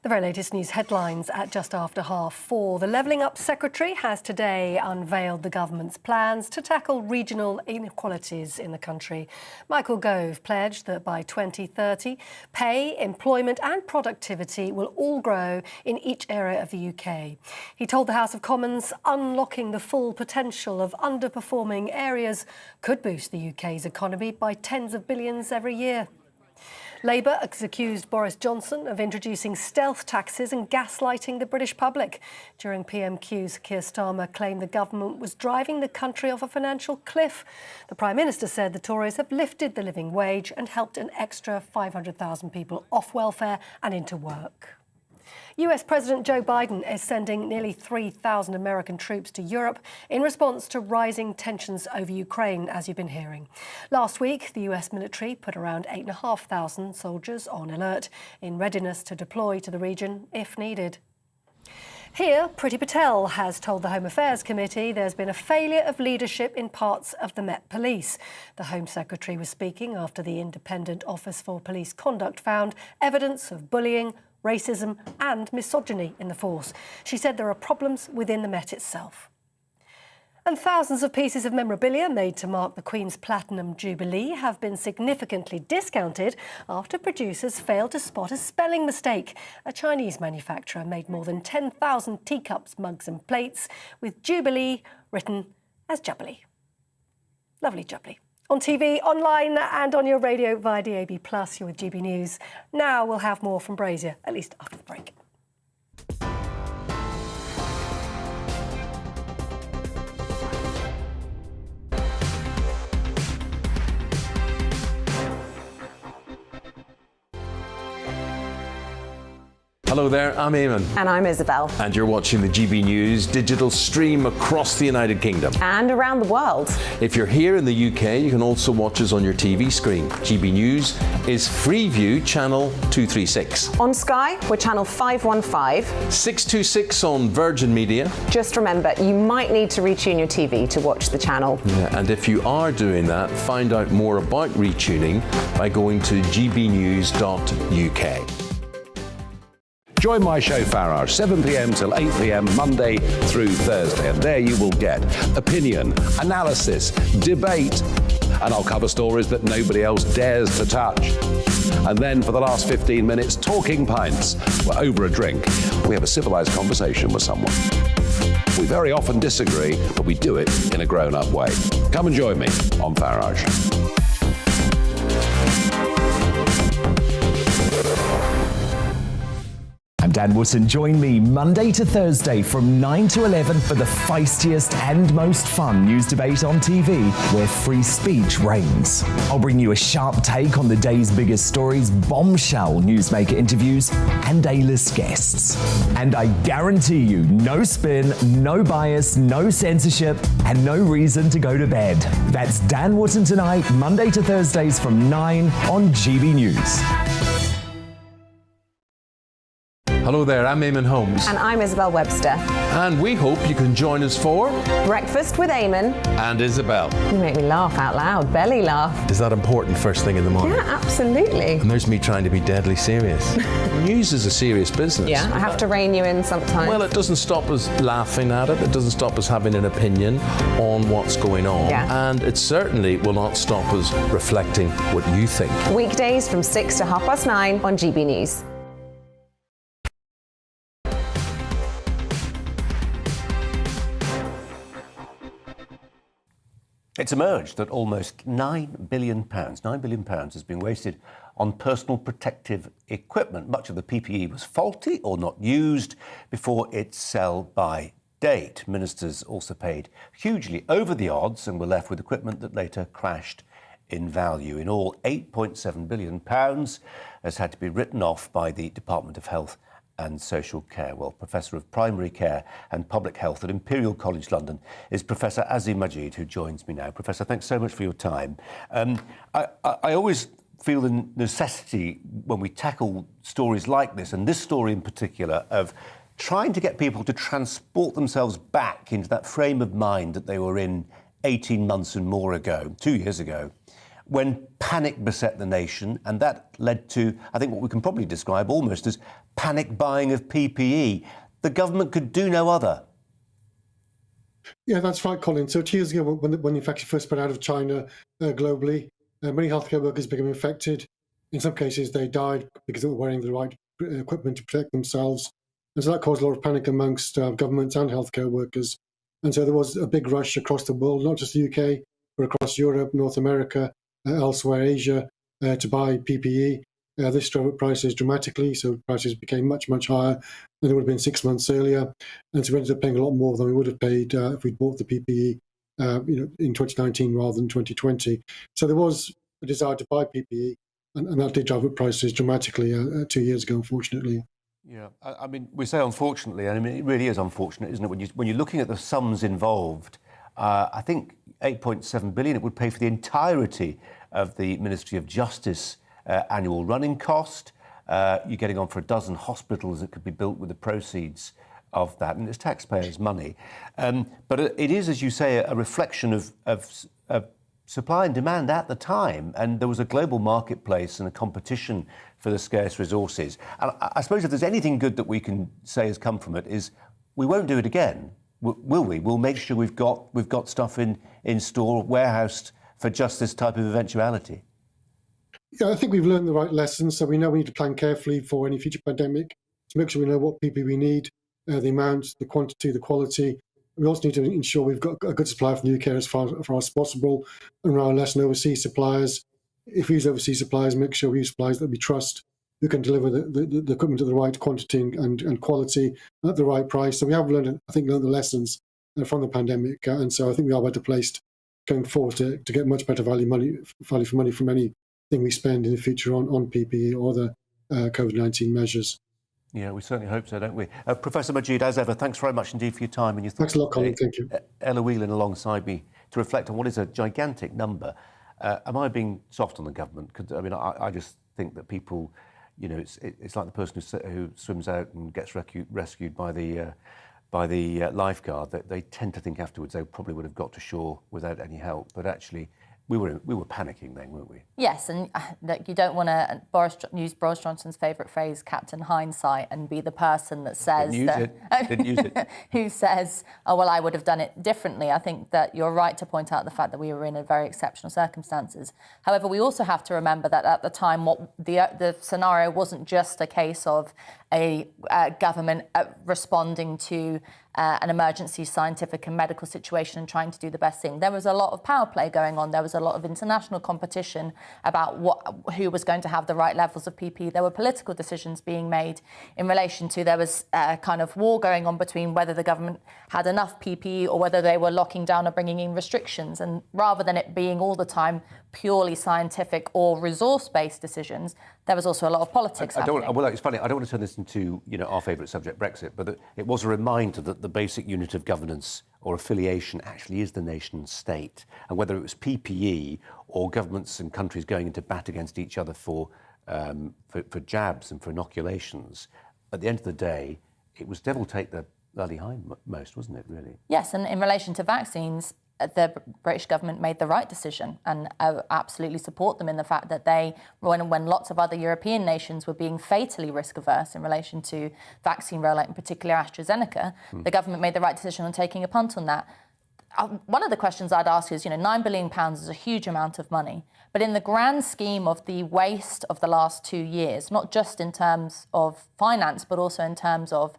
The very latest news headlines at just after 4:30. The Levelling Up Secretary has today unveiled the government's plans to tackle regional inequalities in the country. Michael Gove pledged that by 2030, pay, employment and productivity will all grow in each area of the UK. He told the House of Commons unlocking the full potential of underperforming areas could boost the UK's economy by tens of billions every year. Labour has accused Boris Johnson of introducing stealth taxes and gaslighting the British public. During PMQs, Keir Starmer claimed the government was driving the country off a financial cliff. The Prime Minister said the Tories have lifted the living wage and helped an extra 500,000 people off welfare and into work. US President Joe Biden is sending nearly 3,000 American troops to Europe in response to rising tensions over Ukraine, as you've been hearing. Last week, the US military put around 8,500 soldiers on alert in readiness to deploy to the region if needed. Here, Priti Patel has told the Home Affairs Committee there's been a failure of leadership in parts of the Met Police. The Home Secretary was speaking after the Independent Office for Police Conduct found evidence of bullying, racism and misogyny in the force. She said there are problems within the Met itself. And thousands of pieces of memorabilia made to mark the Queen's Platinum Jubilee have been significantly discounted after producers failed to spot a spelling mistake. A Chinese manufacturer made more than 10,000 teacups, mugs and plates with Jubilee written as Jubilee. Lovely Jubilee. On TV, online and on your radio via DAB+, you're with GB News. Now we'll have more from Brazier, at least after the break. Hello there, I'm Eamon. And I'm Isabel. And you're watching the GB News digital stream across the United Kingdom. And around the world. If you're here in the UK, you can also watch us on your TV screen. GB News is Freeview channel 236. On Sky, we're channel 515. 626 on Virgin Media. Just remember, you might need to retune your TV to watch the channel. Yeah, and if you are doing that, find out more about retuning by going to gbnews.uk. Join my show Farage, 7 p.m. till 8 p.m. Monday through Thursday. And there you will get opinion, analysis, debate, and I'll cover stories that nobody else dares to touch. And then for the last 15 minutes, talking pints. We're over a drink. We have a civilized conversation with someone. We very often disagree, but we do it in a grown-up way. Come and join me on Farage. I'm Dan Wootton. Join me Monday to Thursday from 9 to 11 for the feistiest and most fun news debate on TV, where free speech reigns. I'll bring you a sharp take on the day's biggest stories, bombshell newsmaker interviews, and A-list guests. And I guarantee you, no spin, no bias, no censorship, and no reason to go to bed. That's Dan Wootton tonight, Monday to Thursdays from 9 on GB News. Hello there, I'm Eamon Holmes. And I'm Isabel Webster. And we hope you can join us for Breakfast with Eamon and Isabel. You make me laugh out loud, belly laugh. Is that important first thing in the morning? Yeah, absolutely. And there's me trying to be deadly serious. News is a serious business. Yeah, I have to rein you in sometimes. Well, it doesn't stop us laughing at it. It doesn't stop us having an opinion on what's going on. Yeah. And it certainly will not stop us reflecting what you think. Weekdays from 6 to 9:30 on GB News. It's emerged that almost £9 billion has been wasted on personal protective equipment. Much of the PPE was faulty or not used before its sell-by date. Ministers also paid hugely over the odds and were left with equipment that later crashed in value. In all, £8.7 billion has had to be written off by the Department of Health and Social Care. Well, Professor of Primary Care and Public Health at Imperial College London is Professor Azim Majid, who joins me now. Professor, thanks so much for your time. I always feel the necessity when we tackle stories like this, and this story in particular, of trying to get people to transport themselves back into that frame of mind that they were in 18 months and more ago, 2 years ago, when panic beset the nation, and that led to, I think, what we can probably describe almost as panic buying of PPE. The government could do no other. Yeah, that's right, Colin. So 2 years ago, when the infection first spread out of China globally, many healthcare workers became infected. In some cases, they died because they were wearing the right equipment to protect themselves. And so that caused a lot of panic amongst governments and healthcare workers. And so there was a big rush across the world, not just the UK, but across Europe, North America, elsewhere, Asia, to buy PPE. This drove up prices dramatically, so prices became much, much higher than they would have been 6 months earlier. And so we ended up paying a lot more than we would have paid if we'd bought the PPE in 2019 rather than 2020. So there was a desire to buy PPE, and that did drive up prices dramatically 2 years ago, unfortunately. Yeah, I mean, we say unfortunately, and I mean, it really is unfortunate, isn't it? When you're looking at the sums involved, I think 8.7 billion, it would pay for the entirety of the Ministry of Justice annual running cost. You're getting on for a dozen hospitals that could be built with the proceeds of that, and it's taxpayers' money. But it is, as you say, a reflection of supply and demand at the time, and there was a global marketplace and a competition for the scarce resources. And I suppose if there's anything good that we can say has come from it is we won't do it again, will we? We'll make sure we've got stuff in store, warehoused for just this type of eventuality. Yeah, I think we've learned the right lessons, so we know we need to plan carefully for any future pandemic to make sure we know what PPE we need, the amount, the quantity, the quality. We also need to ensure we've got a good supply from the UK as far as possible, and rely less on overseas suppliers. If we use overseas suppliers, make sure we use suppliers that we trust, who can deliver the equipment at the right quantity and quality at the right price. So we have learned the lessons from the pandemic, and so I think we are better placed going forward to get much better value for money from anything we spend in the future on PPE or the COVID-19 measures. Yeah, we certainly hope so, don't we? Professor Majid, as ever, thanks very much indeed for your time and your thoughts. Thanks a lot, Colin. Thank you. Ella Whelan alongside me to reflect on what is a gigantic number. Am I being soft on the government? I mean, I just think that people, you know, it's like the person who swims out and gets rescued by the lifeguard. That they tend to think afterwards they probably would have got to shore without any help, but actually we were panicking then, weren't we? Yes, and you don't want to use Boris Johnson's favourite phrase, Captain Hindsight, and be the person that says Didn't use it. who says, "Oh well, I would have done it differently." I think that you're right to point out the fact that we were in a very exceptional circumstances. However, we also have to remember that at the time, what the scenario wasn't just a case of a government responding to an emergency scientific and medical situation and trying to do the best thing. There was a lot of power play going on. There was a lot of international competition about who was going to have the right levels of PPE. There were political decisions being made in relation to, there was a kind of war going on between whether the government had enough PPE or whether they were locking down or bringing in restrictions. And rather than it being all the time purely scientific or resource-based decisions, there was also a lot of politics happening. Well, it's funny, I don't want to turn this into, you know, our favourite subject, Brexit, but it was a reminder that the basic unit of governance or affiliation actually is the nation state. And whether it was PPE or governments and countries going into bat against each other for jabs and for inoculations, at the end of the day, it was devil take the bloody hindmost, wasn't it, really? Yes, and in relation to vaccines, the British government made the right decision, and I absolutely support them in the fact that when lots of other European nations were being fatally risk averse in relation to vaccine rollout, in particular AstraZeneca, the government made the right decision on taking a punt on that. One of the questions I'd ask is, you know, £9 billion is a huge amount of money, but in the grand scheme of the waste of the last 2 years, not just in terms of finance, but also in terms of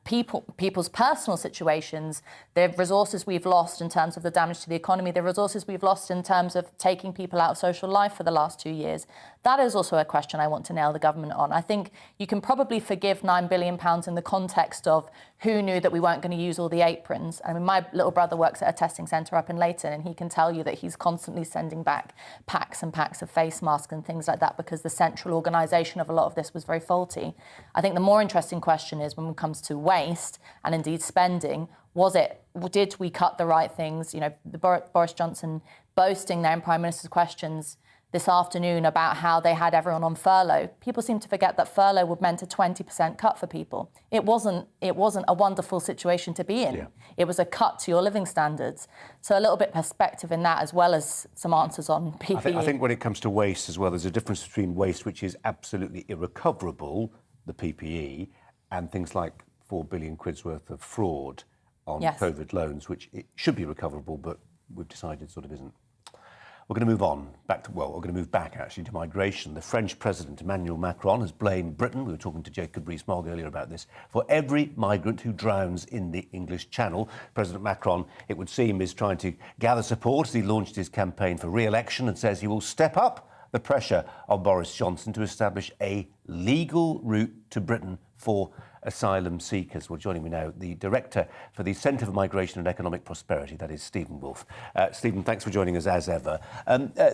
people's personal situations, the resources we've lost in terms of the damage to the economy, the resources we've lost in terms of taking people out of social life for the last 2 years. That is also a question I want to nail the government on. I think you can probably forgive £9 billion in the context of who knew that we weren't going to use all the aprons. I mean, my little brother works at a testing centre up in Leighton, and he can tell you that he's constantly sending back packs and packs of face masks and things like that because the central organisation of a lot of this was very faulty. I think the more interesting question is when it comes to waste and indeed spending, did we cut the right things? You know, Boris Johnson boasting there in Prime Minister's questions this afternoon about how they had everyone on furlough. People seem to forget that furlough would meant a 20% cut for people. It wasn't a wonderful situation to be in. Yeah. It was a cut to your living standards. So a little bit perspective in that, as well as some answers on PPE. I think when it comes to waste as well, there's a difference between waste which is absolutely irrecoverable, the PPE, and things like £4 billion worth of fraud on COVID loans, which it should be recoverable, but we've decided sort of isn't. We're going to move on we're going to move back actually to migration. The French President Emmanuel Macron has blamed Britain, we were talking to Jacob Rees-Mogg earlier about this, for every migrant who drowns in the English Channel. President Macron, it would seem, is trying to gather support as he launched his campaign for re-election and says he will step up the pressure on Boris Johnson to establish a legal route to Britain for asylum seekers. Well, joining me now, the Director for the Centre for Migration and Economic Prosperity, that is Stephen Wolfe. Stephen, thanks for joining us as ever.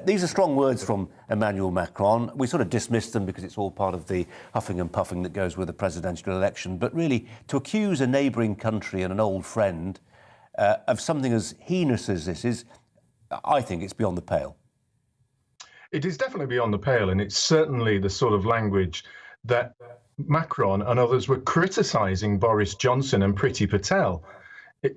These are strong words from Emmanuel Macron. We sort of dismiss them because it's all part of the huffing and puffing that goes with the presidential election. But really, to accuse a neighbouring country and an old friend of something as heinous as this is, I think it's beyond the pale. It is definitely beyond the pale, and it's certainly the sort of language that Macron and others were criticising Boris Johnson and Priti Patel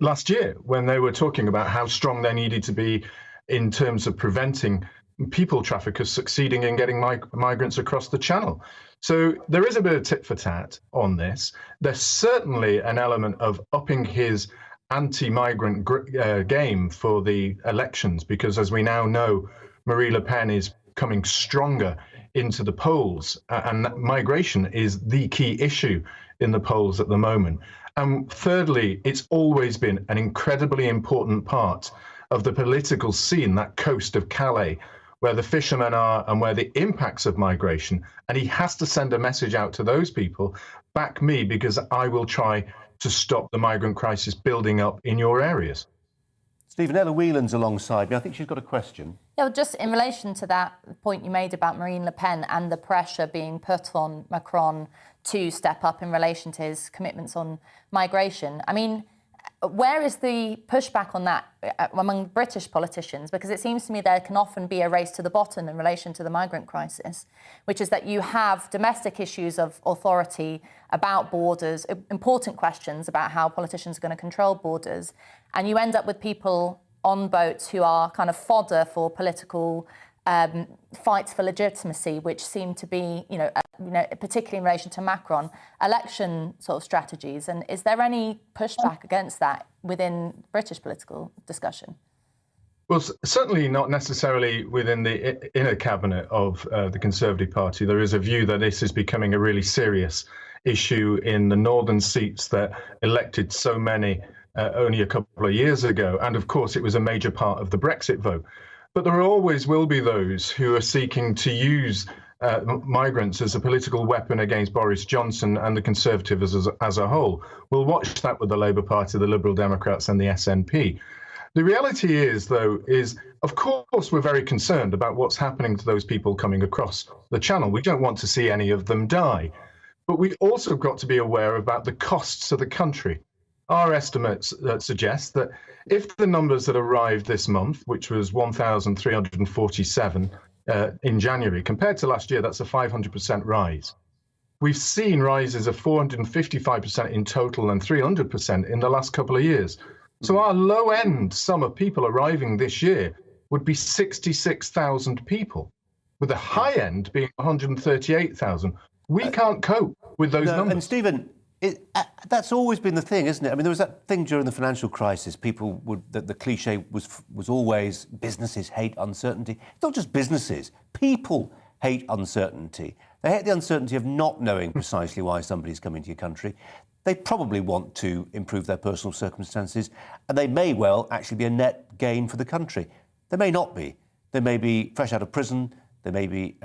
last year when they were talking about how strong they needed to be in terms of preventing people traffickers succeeding in getting migrants across the channel. So there is a bit of tit for tat on this. There's certainly an element of upping his anti-migrant game for the elections, because as we now know, Marine Le Pen is coming stronger into the polls, and migration is the key issue in the polls at the moment. And thirdly, it's always been an incredibly important part of the political scene, that coast of Calais, where the fishermen are and where the impacts of migration. And he has to send a message out to those people, back me, because I will try to stop the migrant crisis building up in your areas. Stephen, Ella Whelan's alongside me. I think she's got a question. Yeah, well, just in relation to that point you made about Marine Le Pen and the pressure being put on Macron to step up in relation to his commitments on migration. I mean, where is the pushback on that among British politicians? Because it seems to me there can often be a race to the bottom in relation to the migrant crisis, which is that you have domestic issues of authority about borders, important questions about how politicians are going to control borders, and you end up with people on boats who are kind of fodder for political fights for legitimacy, which seem to be, particularly in relation to Macron, election sort of strategies. And is there any pushback against that within British political discussion? Well, certainly not necessarily within the inner cabinet of the Conservative Party. There is a view that this is becoming a really serious issue in the northern seats that elected so many only a couple of years ago. And of course, it was a major part of the Brexit vote. But there always will be those who are seeking to use migrants as a political weapon against Boris Johnson and the Conservatives as a whole. We'll watch that with the Labour Party, the Liberal Democrats and the SNP. The reality is, though, of course we're very concerned about what's happening to those people coming across the channel. We don't want to see any of them die. But we've also got to be aware about the costs of the country. Our estimates suggest that if the numbers that arrived this month, which was 1,347 in January, compared to last year, that's a 500% rise. We've seen rises of 455% in total and 300% in the last couple of years. So our low-end sum of people arriving this year would be 66,000 people, with the high end being 138,000. We can't cope with those numbers. And Stephen, that's always been the thing, isn't it? I mean, there was that thing during the financial crisis. People the cliche was always businesses hate uncertainty. It's not just businesses. People hate uncertainty. They hate the uncertainty of not knowing precisely why somebody's coming to your country. They probably want to improve their personal circumstances, and they may well actually be a net gain for the country. They may not be. They may be fresh out of prison. They may be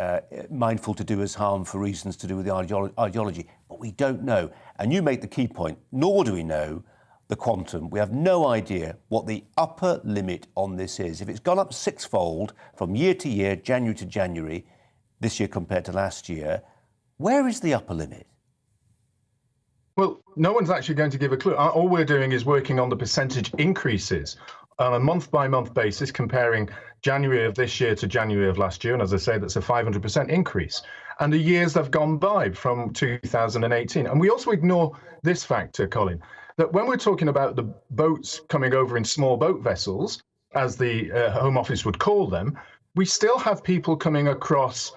mindful to do us harm for reasons to do with the ideology, but we don't know. And you make the key point, nor do we know the quantum. We have no idea what the upper limit on this is. If it's gone up sixfold from year to year, January to January, this year compared to last year, where is the upper limit? Well, no one's actually going to give a clue. All we're doing is working on the percentage increases on a month-by-month basis, comparing January of this year to January of last year. And as I say, that's a 500% increase. And the years have gone by from 2018. And we also ignore this factor, Colin, that when we're talking about the boats coming over in small boat vessels, as the Home Office would call them, we still have people coming across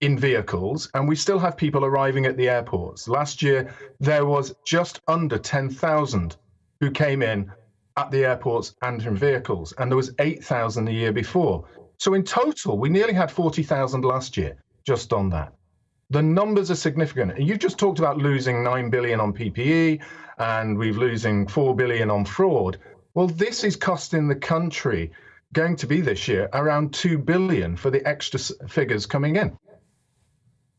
in vehicles, and we still have people arriving at the airports. Last year, there was just under 10,000 who came in at the airports and in vehicles, and there was 8,000 the year before. So in total, we nearly had 40,000 last year, just on that. The numbers are significant. You just talked about losing 9 billion on PPE, and we're losing 4 billion on fraud. Well, this is costing the country going to be this year around 2 billion for the extra figures coming in.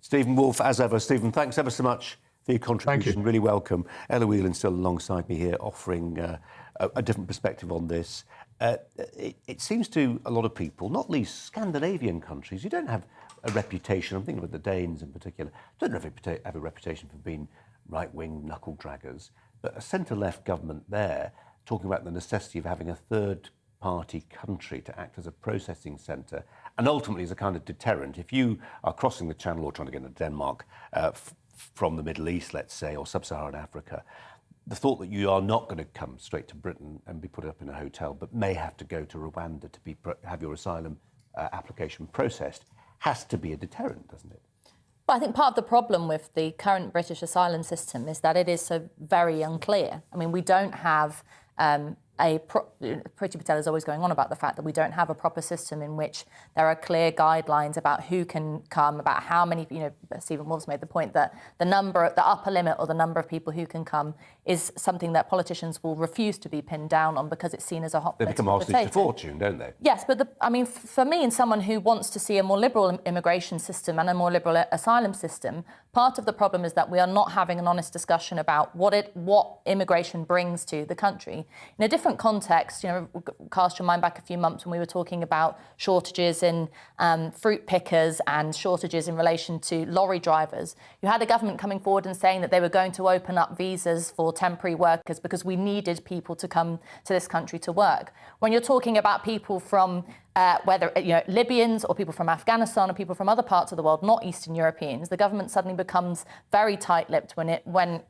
Stephen Wolfe, as ever. Stephen, thanks ever so much for your contribution. Thank you. Really welcome. Ella Whelan's still alongside me here, offering a different perspective on this. It seems to a lot of people, not least Scandinavian countries, who don't have a reputation, I'm thinking of the Danes in particular, don't have a reputation for being right-wing knuckle draggers, but a centre-left government there talking about the necessity of having a third-party country to act as a processing centre and ultimately as a kind of deterrent. If you are crossing the Channel or trying to get into Denmark from the Middle East, let's say, or Sub-Saharan Africa, the thought that you are not going to come straight to Britain and be put up in a hotel, but may have to go to Rwanda to have your asylum application processed, has to be a deterrent, doesn't it? Well, I think part of the problem with the current British asylum system is that it is so very unclear. I mean, we don't have Priti Patel is always going on about the fact that we don't have a proper system in which there are clear guidelines about who can come, about how many, Stephen Wolfe's made the point that the upper limit or the number of people who can come is something that politicians will refuse to be pinned down on because it's seen as a hot They become hostage to fortune, don't they? Yes, but for me and someone who wants to see a more liberal immigration system and a more liberal asylum system, part of the problem is that we are not having an honest discussion about what immigration brings to the country. In a different context, cast your mind back a few months when we were talking about shortages in fruit pickers and shortages in relation to lorry drivers. You had a government coming forward and saying that they were going to open up visas for temporary workers because we needed people to come to this country to work. When you're talking about people from whether Libyans or people from Afghanistan or people from other parts of the world, not Eastern Europeans, the government suddenly becomes very tight-lipped when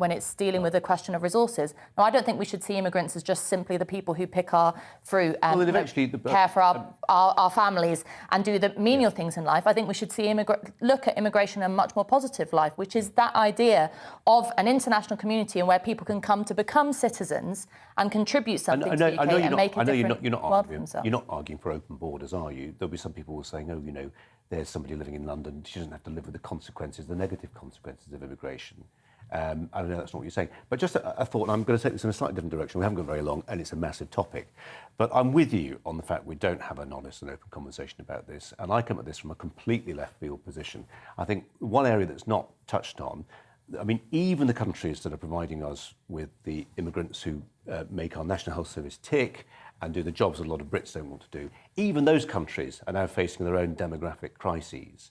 it's dealing with the question of resources. Now, I don't think we should see immigrants as just simply the people who pick our fruit and care for our families and do the menial things in life. I think we should see look at immigration in a much more positive life, which is that idea of an international community and where people can come to become citizens and contribute something to the UK and make a difference. You're not arguing for open borders, are you? There'll be some people who are saying, there's somebody living in London, she doesn't have to live with the consequences, the negative consequences of immigration. I don't know, that's not what you're saying. But just a thought, and I'm going to take this in a slightly different direction. We haven't gone very long, and it's a massive topic. But I'm with you on the fact we don't have an honest and open conversation about this. And I come at this from a completely left field position. I think one area that's not touched on, even the countries that are providing us with the immigrants who make our National Health Service tick and do the jobs that a lot of Brits don't want to do, even those countries are now facing their own demographic crises.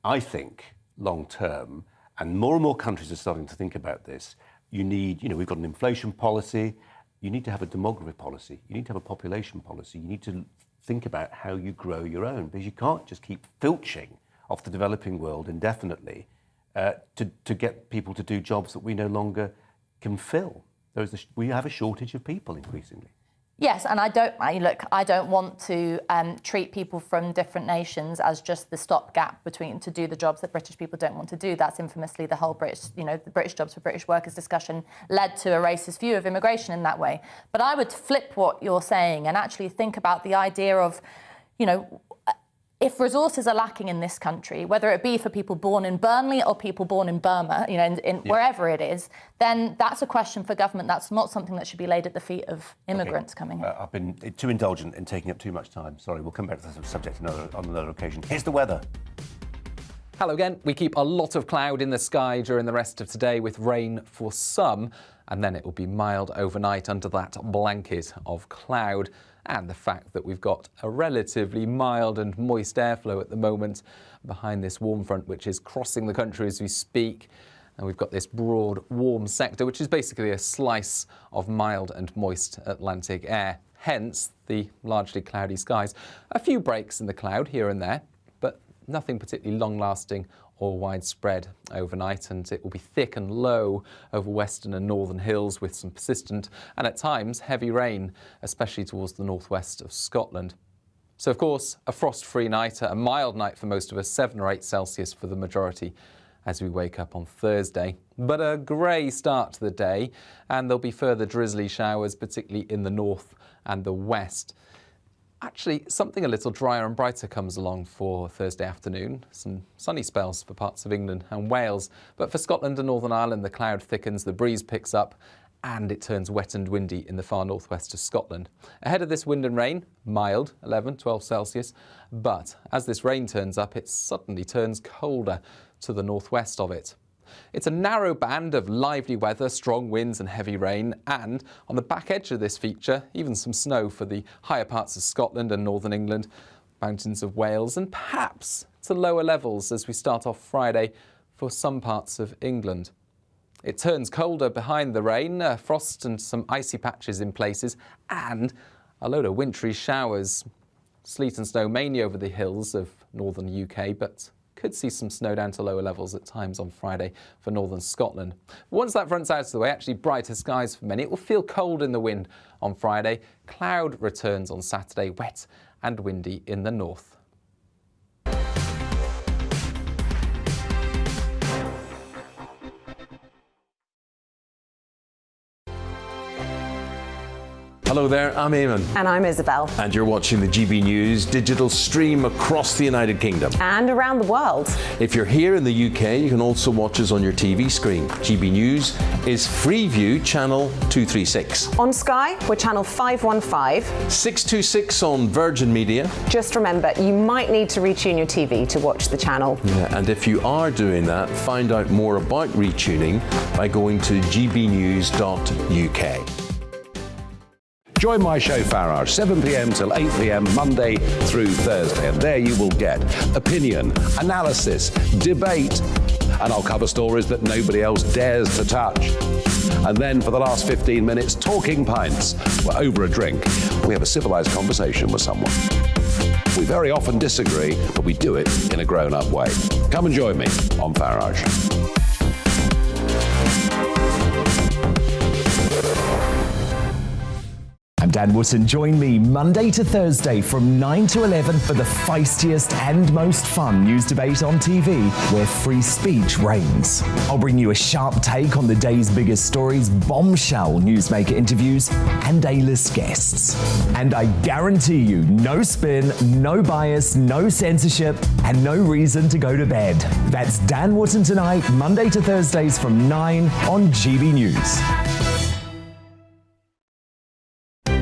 I think, long term, and more countries are starting to think about this, you need, we've got an inflation policy, you need to have a demography policy, you need to have a population policy, you need to think about how you grow your own, because you can't just keep filching off the developing world indefinitely to get people to do jobs that we no longer can fill. We have a shortage of people increasingly. Yes, and I don't want to treat people from different nations as just the stopgap to do the jobs that British people don't want to do. That's infamously the whole the British jobs for British workers discussion led to a racist view of immigration in that way. But I would flip what you're saying and actually think about the idea of, if resources are lacking in this country, whether it be for people born in Burnley or people born in Burma, wherever it is, then that's a question for government. That's not something that should be laid at the feet of immigrants coming in. I've been too indulgent in taking up too much time. Sorry, we'll come back to this subject on another occasion. Here's the weather. Hello again. We keep a lot of cloud in the sky during the rest of today with rain for some, and then it will be mild overnight under that blanket of cloud. And the fact that we've got a relatively mild and moist airflow at the moment behind this warm front, which is crossing the country as we speak. And we've got this broad, warm sector, which is basically a slice of mild and moist Atlantic air. Hence, the largely cloudy skies. A few breaks in the cloud here and there, but nothing particularly long-lasting or widespread overnight, and it will be thick and low over western and northern hills with some persistent and at times heavy rain, especially towards the northwest of Scotland. So, of course, a frost-free night, a mild night for most of us, 7 or 8 Celsius for the majority as we wake up on Thursday. But a grey start to the day, and there'll be further drizzly showers, particularly in the north and the west. Actually, something a little drier and brighter comes along for Thursday afternoon. Some sunny spells for parts of England and Wales. But for Scotland and Northern Ireland, the cloud thickens, the breeze picks up, and it turns wet and windy in the far northwest of Scotland. Ahead of this wind and rain, mild, 11, 12 Celsius, but as this rain turns up, it suddenly turns colder to the northwest of it. It's a narrow band of lively weather, strong winds and heavy rain, and on the back edge of this feature, even some snow for the higher parts of Scotland and northern England, mountains of Wales, and perhaps to lower levels as we start off Friday for some parts of England. It turns colder behind the rain, frost and some icy patches in places, and a load of wintry showers. Sleet and snow mainly over the hills of northern UK, but could see some snow down to lower levels at times on Friday for northern Scotland. Once that front's out of the way, actually brighter skies for many. It will feel cold in the wind on Friday. Cloud returns on Saturday, wet and windy in the north. Hello there, I'm Eamon. And I'm Isabel. And you're watching the GB News digital stream across the United Kingdom. And around the world. If you're here in the UK, you can also watch us on your TV screen. GB News is Freeview channel 236. On Sky, we're channel 515. 626 on Virgin Media. Just remember, you might need to retune your TV to watch the channel. Yeah, and if you are doing that, find out more about retuning by going to gbnews.uk. Join my show Farage, 7 p.m. till 8 p.m. Monday through Thursday, and there you will get opinion, analysis, debate, and I'll cover stories that nobody else dares to touch. And then for the last 15 minutes, talking pints. We're over a drink. We have a civilised conversation with someone. We very often disagree, but we do it in a grown-up way. Come and join me on Farage. I'm Dan Wootton. Join me Monday to Thursday from 9 to 11 for the feistiest and most fun news debate on TV, where free speech reigns. I'll bring you a sharp take on the day's biggest stories, bombshell newsmaker interviews, and A-list guests. And I guarantee you, no spin, no bias, no censorship, and no reason to go to bed. That's Dan Wootton tonight, Monday to Thursdays from 9 on GB News.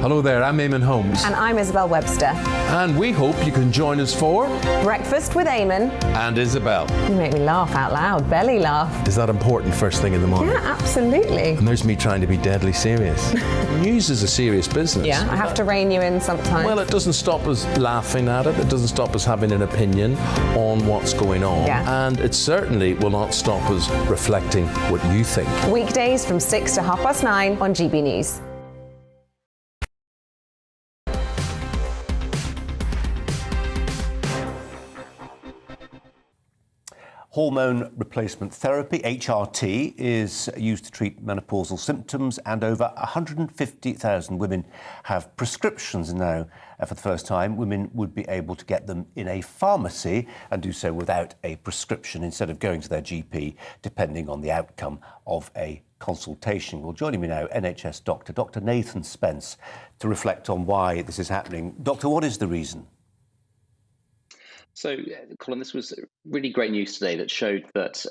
Hello there, I'm Eamon Holmes. And I'm Isabel Webster. And we hope you can join us for Breakfast with Eamon. And Isabel. You make me laugh out loud, belly laugh. Is that important first thing in the morning? Yeah, absolutely. And there's me trying to be deadly serious. News is a serious business. Yeah, I have to rein you in sometimes. Well, it doesn't stop us laughing at it. It doesn't stop us having an opinion on what's going on. Yeah. And it certainly will not stop us reflecting what you think. Weekdays from 6 to 9:30 on GB News. Hormone replacement therapy, HRT, is used to treat menopausal symptoms, and over 150,000 women have prescriptions now. For the first time, women would be able to get them in a pharmacy and do so without a prescription instead of going to their GP, depending on the outcome of a consultation. Well, joining me now, NHS doctor, Dr. Nathan Spence, to reflect on why this is happening. Doctor, what is the reason? So, Colin, this was really great news today that showed that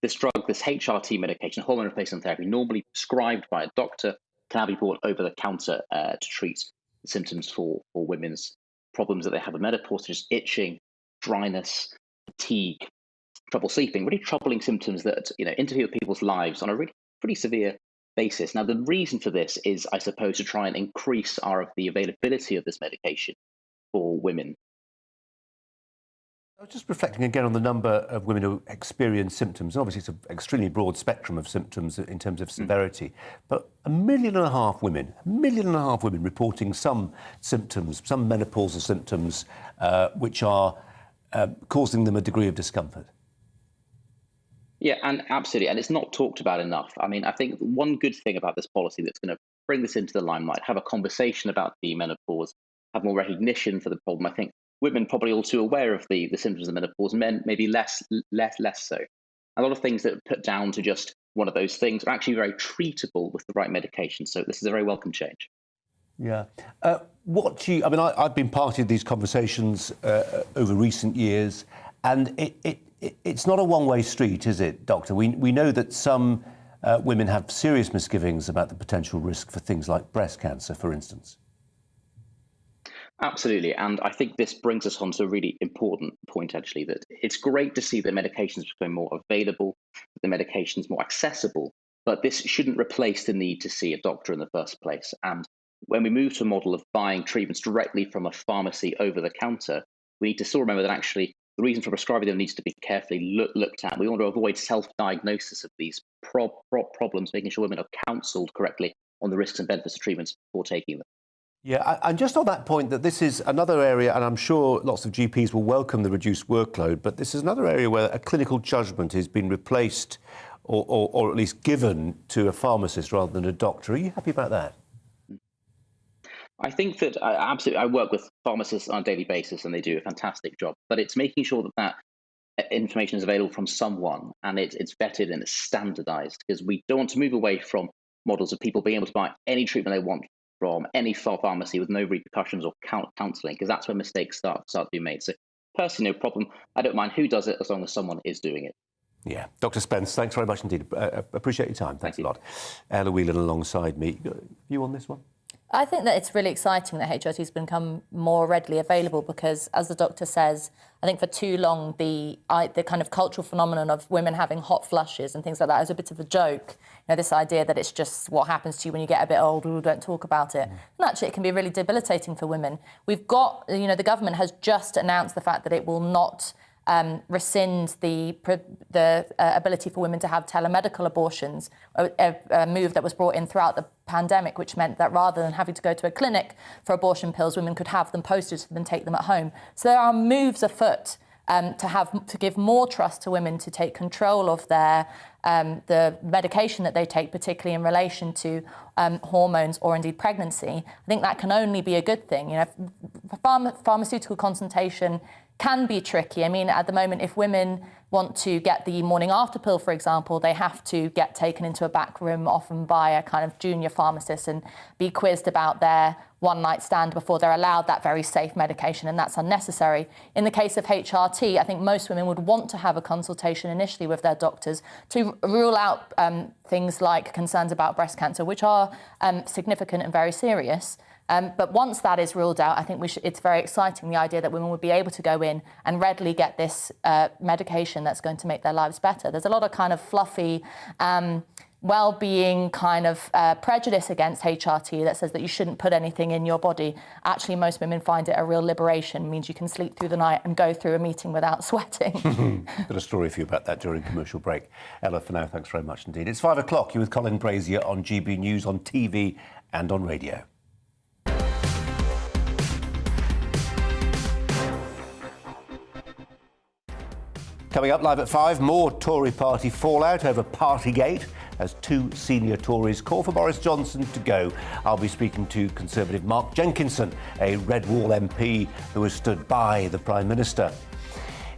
this drug, this HRT medication, hormone replacement therapy, normally prescribed by a doctor, can now be bought over the counter to treat symptoms for women's problems that they have with menopause, such as itching, dryness, fatigue, trouble sleeping, really troubling symptoms that interfere with people's lives on a really pretty severe basis. Now, the reason for this is, I suppose, to try and increase the availability of this medication for women. I was just reflecting again on the number of women who experience symptoms. Obviously, it's an extremely broad spectrum of symptoms in terms of severity. But 1.5 million women reporting some symptoms, some menopausal symptoms, which are causing them a degree of discomfort. Yeah, and absolutely. And it's not talked about enough. I mean, I think one good thing about this policy that's going to bring this into the limelight, have a conversation about the menopause, have more recognition for the problem. I think women probably all too aware of the symptoms of menopause, men maybe less so. A lot of things that are put down to just one of those things are actually very treatable with the right medication. So this is a very welcome change. Yeah. I've been part of these conversations over recent years, and it's not a one-way street, is it, Doctor? We know that some women have serious misgivings about the potential risk for things like breast cancer, for instance. Absolutely. And I think this brings us on to a really important point, actually, that it's great to see that medications become more available, the medications more accessible, but this shouldn't replace the need to see a doctor in the first place. And when we move to a model of buying treatments directly from a pharmacy over the counter, we need to still remember that actually the reason for prescribing them needs to be carefully looked at. We want to avoid self-diagnosis of these problems, making sure women are counselled correctly on the risks and benefits of treatments before taking them. Yeah, and just on that point, that this is another area, and I'm sure lots of GPs will welcome the reduced workload, but this is another area where a clinical judgment has been replaced or at least given to a pharmacist rather than a doctor. Are you happy about that? I think that absolutely, I work with pharmacists on a daily basis and they do a fantastic job, but it's making sure that information is available from someone and it's vetted and it's standardized, because we don't want to move away from models of people being able to buy any treatment they want from any pharmacy with no repercussions or counselling, because that's where mistakes start to be made. So personally, no problem. I don't mind who does it as long as someone is doing it. Yeah. Dr. Spence, thanks very much indeed. Appreciate your time. Thanks a lot. Ella Whelan alongside me. You on this one? I think that it's really exciting that HRT has become more readily available because, as the doctor says, I think for too long the kind of cultural phenomenon of women having hot flushes and things like that is a bit of a joke. You know, this idea that it's just what happens to you when you get a bit older, don't talk about it. And actually, it can be really debilitating for women. We've got, you know, the government has just announced the fact that it will not rescind the ability for women to have telemedical abortions, a move that was brought in throughout the pandemic, which meant that rather than having to go to a clinic for abortion pills, women could have them posted to them and take them at home. So there are moves afoot to give more trust to women to take control of their the medication that they take, particularly in relation to hormones or indeed pregnancy. I think that can only be a good thing. You know, pharmaceutical consultation can be tricky. I mean, at the moment, if women want to get the morning after pill, for example, they have to get taken into a back room, often by a kind of junior pharmacist, and be quizzed about their one-night stand before they're allowed that very safe medication, and that's unnecessary. In the case of HRT, I think most women would want to have a consultation initially with their doctors to rule out things like concerns about breast cancer, which are significant and very serious. But once that is ruled out, I think it's very exciting, the idea that women would be able to go in and readily get this medication that's going to make their lives better. There's a lot of kind of fluffy well-being kind of prejudice against HRT that says that you shouldn't put anything in your body. Actually, most women find it a real liberation. It means you can sleep through the night and go through a meeting without sweating. Got a story for you about that during commercial break. Ella, for now, thanks very much indeed. It's 5 o'clock. You're with Colin Brazier on GB News, on TV and on radio. Coming up live at 5, more Tory party fallout over Partygate as 2 senior Tories call for Boris Johnson to go. I'll be speaking to Conservative Mark Jenkinson, a Red Wall MP who has stood by the Prime Minister.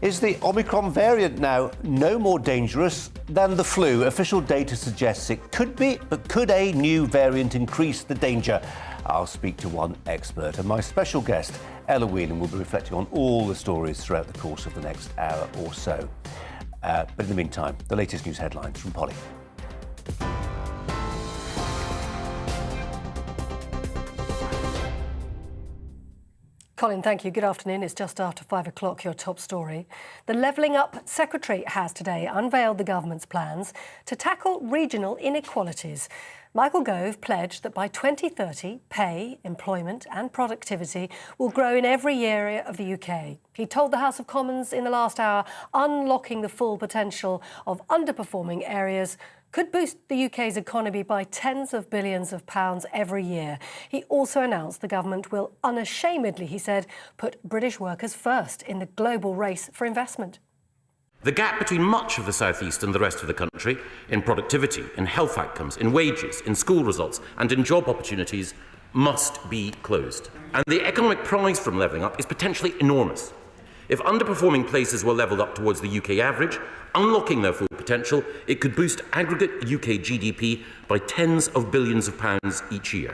Is the Omicron variant now no more dangerous than the flu? Official data suggests it could be, but could a new variant increase the danger? I'll speak to one expert, and my special guest, Ella Whelan, will be reflecting on all the stories throughout the course of the next hour or so. But in the meantime, the latest news headlines from Polly. Colin, thank you. Good afternoon. It's just after 5 o'clock, your top story. The Levelling Up Secretary has today unveiled the government's plans to tackle regional inequalities. Michael Gove pledged that by 2030, pay, employment and productivity will grow in every area of the UK. He told the House of Commons in the last hour unlocking the full potential of underperforming areas could boost the UK's economy by tens of billions of pounds every year. He also announced the government will unashamedly, he said, put British workers first in the global race for investment. The gap between much of the South East and the rest of the country in productivity, in health outcomes, in wages, in school results and in job opportunities must be closed. And the economic prize from levelling up is potentially enormous. If underperforming places were levelled up towards the UK average, unlocking their full potential, it could boost aggregate UK GDP by tens of billions of pounds each year.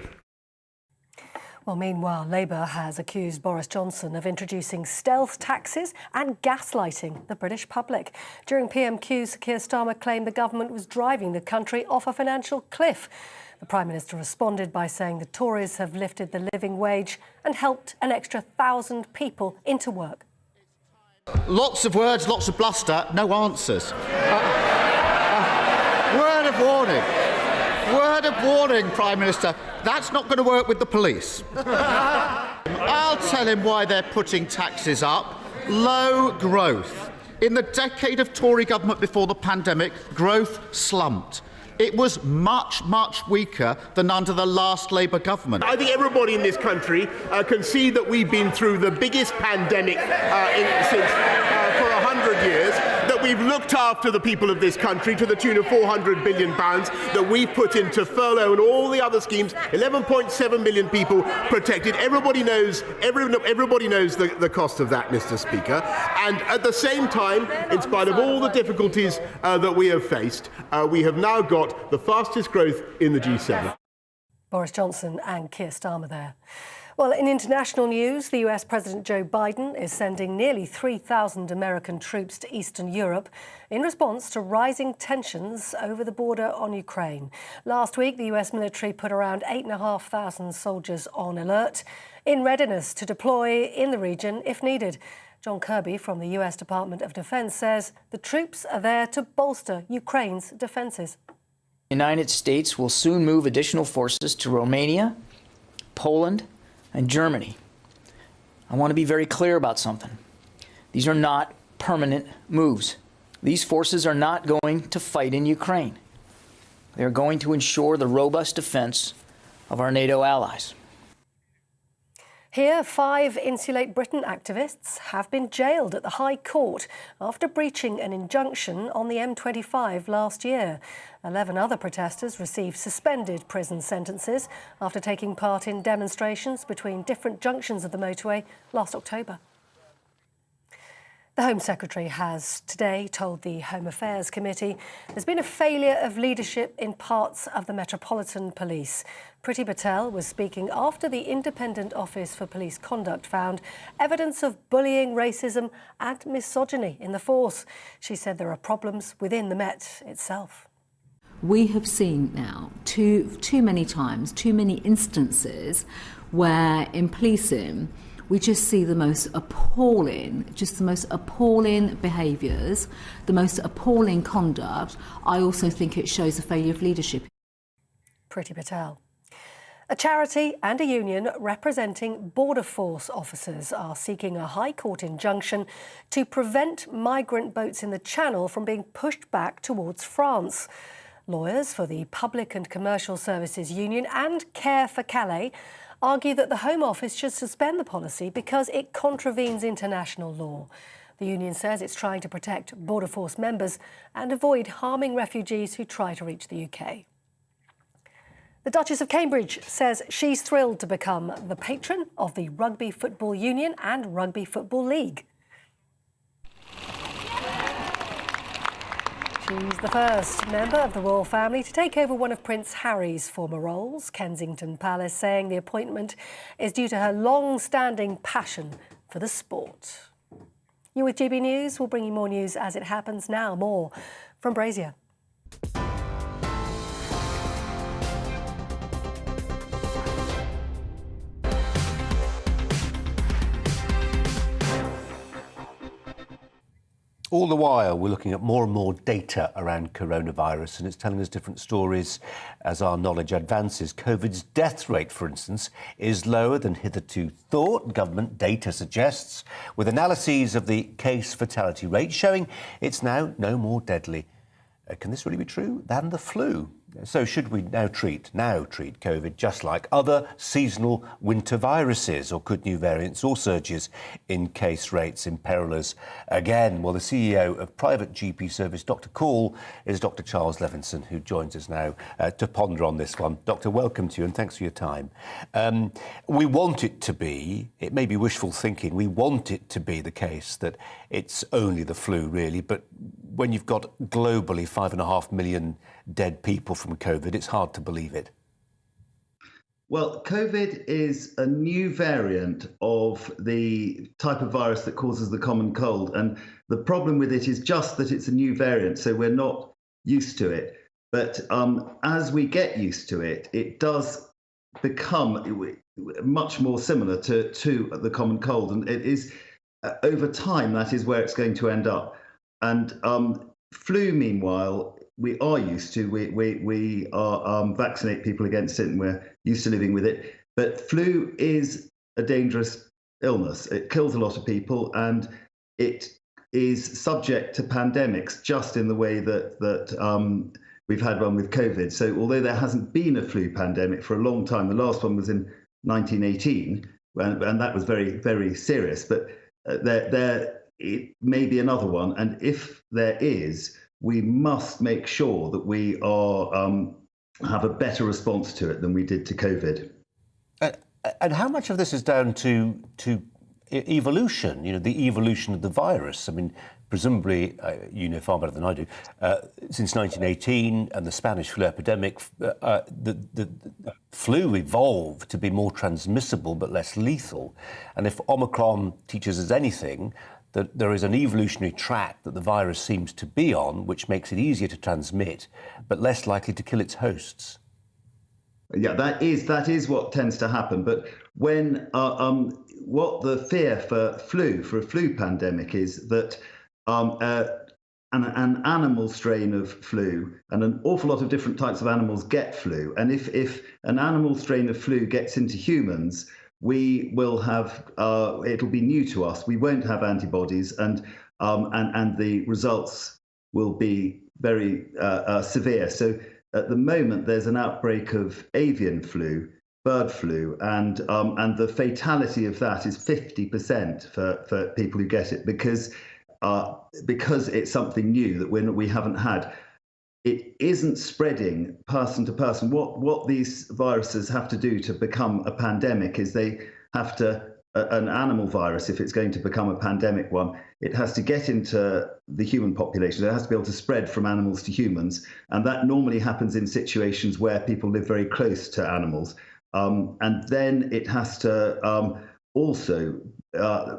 Well, meanwhile, Labour has accused Boris Johnson of introducing stealth taxes and gaslighting the British public. During PMQs, Keir Starmer claimed the government was driving the country off a financial cliff. The Prime Minister responded by saying the Tories have lifted the living wage and helped an extra 1,000 people into work. Lots of words, lots of bluster, no answers. Word of warning. Word of warning, Prime Minister. That's not going to work with the police. I'll tell him why they're putting taxes up. Low growth. In the decade of Tory government before the pandemic, growth slumped. It was much, much weaker than under the last Labour government. I think everybody in this country can see that we've been through the biggest pandemic since for 100 years, that we've looked after the people of this country to the tune of £400 billion, that we've put into furlough and all the other schemes, 11.7 million people protected. Everybody knows the cost of that, Mr. Speaker. And at the same time, in spite of all the difficulties that we have faced, we have now got the fastest growth in the G7. Boris Johnson and Keir Starmer there. Well, in international news, the US President Joe Biden is sending nearly 3,000 American troops to Eastern Europe in response to rising tensions over the border on Ukraine. Last week, the US military put around 8,500 soldiers on alert, in readiness to deploy in the region if needed. John Kirby from the US Department of Defense says the troops are there to bolster Ukraine's defenses. The United States will soon move additional forces to Romania, Poland, and Germany. I want to be very clear about something. These are not permanent moves. These forces are not going to fight in Ukraine. They are going to ensure the robust defense of our NATO allies. Here, 5 Insulate Britain activists have been jailed at the High Court after breaching an injunction on the M25 last year. 11 other protesters received suspended prison sentences after taking part in demonstrations between different junctions of the motorway last October. The Home Secretary has today told the Home Affairs Committee there's been a failure of leadership in parts of the Metropolitan Police. Priti Patel was speaking after the Independent Office for Police Conduct found evidence of bullying, racism and misogyny in the force. She said there are problems within the Met itself. We have seen now too many times, too many instances where in policing we just see the most appalling behaviours, the most appalling conduct. I also think it shows a failure of leadership. Priti Patel. A charity and a union representing border force officers are seeking a High Court injunction to prevent migrant boats in the Channel from being pushed back towards France. Lawyers for the Public and Commercial Services Union and Care for Calais argue that the Home Office should suspend the policy because it contravenes international law. The union says it's trying to protect border force members and avoid harming refugees who try to reach the UK. The Duchess of Cambridge says she's thrilled to become the patron of the Rugby Football Union and Rugby Football League. She's the first member of the royal family to take over one of Prince Harry's former roles, Kensington Palace saying the appointment is due to her long-standing passion for the sport. You're with GB News. We'll bring you more news as it happens now. More from Brazier. All the while, we're looking at more and more data around coronavirus, and it's telling us different stories as our knowledge advances. COVID's death rate, for instance, is lower than hitherto thought, government data suggests, with analyses of the case fatality rate showing it's now no more deadly. Can this really be true? Than the flu? So should we now treat COVID just like other seasonal winter viruses, or could new variants or surges in case rates imperil us again? Well, the CEO of private GP service Dr. Call is Dr. Charles Levinson, who joins us now to ponder on this one. Doctor, welcome to you and thanks for your time. We want it to be, it may be wishful thinking, we want it to be the case that it's only the flu really, but when you've got globally 5.5 million dead people from COVID, it's hard to believe it. Well, COVID is a new variant of the type of virus that causes the common cold. And the problem with it is just that it's a new variant, so we're not used to it. But as we get used to it, it does become much more similar to the common cold. And it is, over time, that is where it's going to end up. And flu, meanwhile, we are used to. We are vaccinate people against it, and we're used to living with it. But flu is a dangerous illness. It kills a lot of people, and it is subject to pandemics, just in the way that we've had one with COVID. So although there hasn't been a flu pandemic for a long time, the last one was in 1918, and that was very, very serious. But it may be another one, and if there is, we must make sure that we are have a better response to it than we did to COVID. And how much of this is down to evolution? You know, the evolution of the virus. I mean, presumably, you know far better than I do. Since 1918 and the Spanish flu epidemic, the flu evolved to be more transmissible but less lethal. And if Omicron teaches us anything, that there is an evolutionary track that the virus seems to be on, which makes it easier to transmit, but less likely to kill its hosts. Yeah, that is what tends to happen. But when what the fear for a flu pandemic is that an animal strain of flu, and an awful lot of different types of animals get flu, and if an animal strain of flu gets into humans, we will have, it'll be new to us. We won't have antibodies, and the results will be very severe. So at the moment, there's an outbreak of avian flu, bird flu, and the fatality of that is 50% for people who get it, because it's something new that we haven't had. It isn't spreading person to person. What these viruses have to do to become a pandemic is they have to, an animal virus, if it's going to become a pandemic one, it has to get into the human population. It has to be able to spread from animals to humans. And that normally happens in situations where people live very close to animals. And then it has to also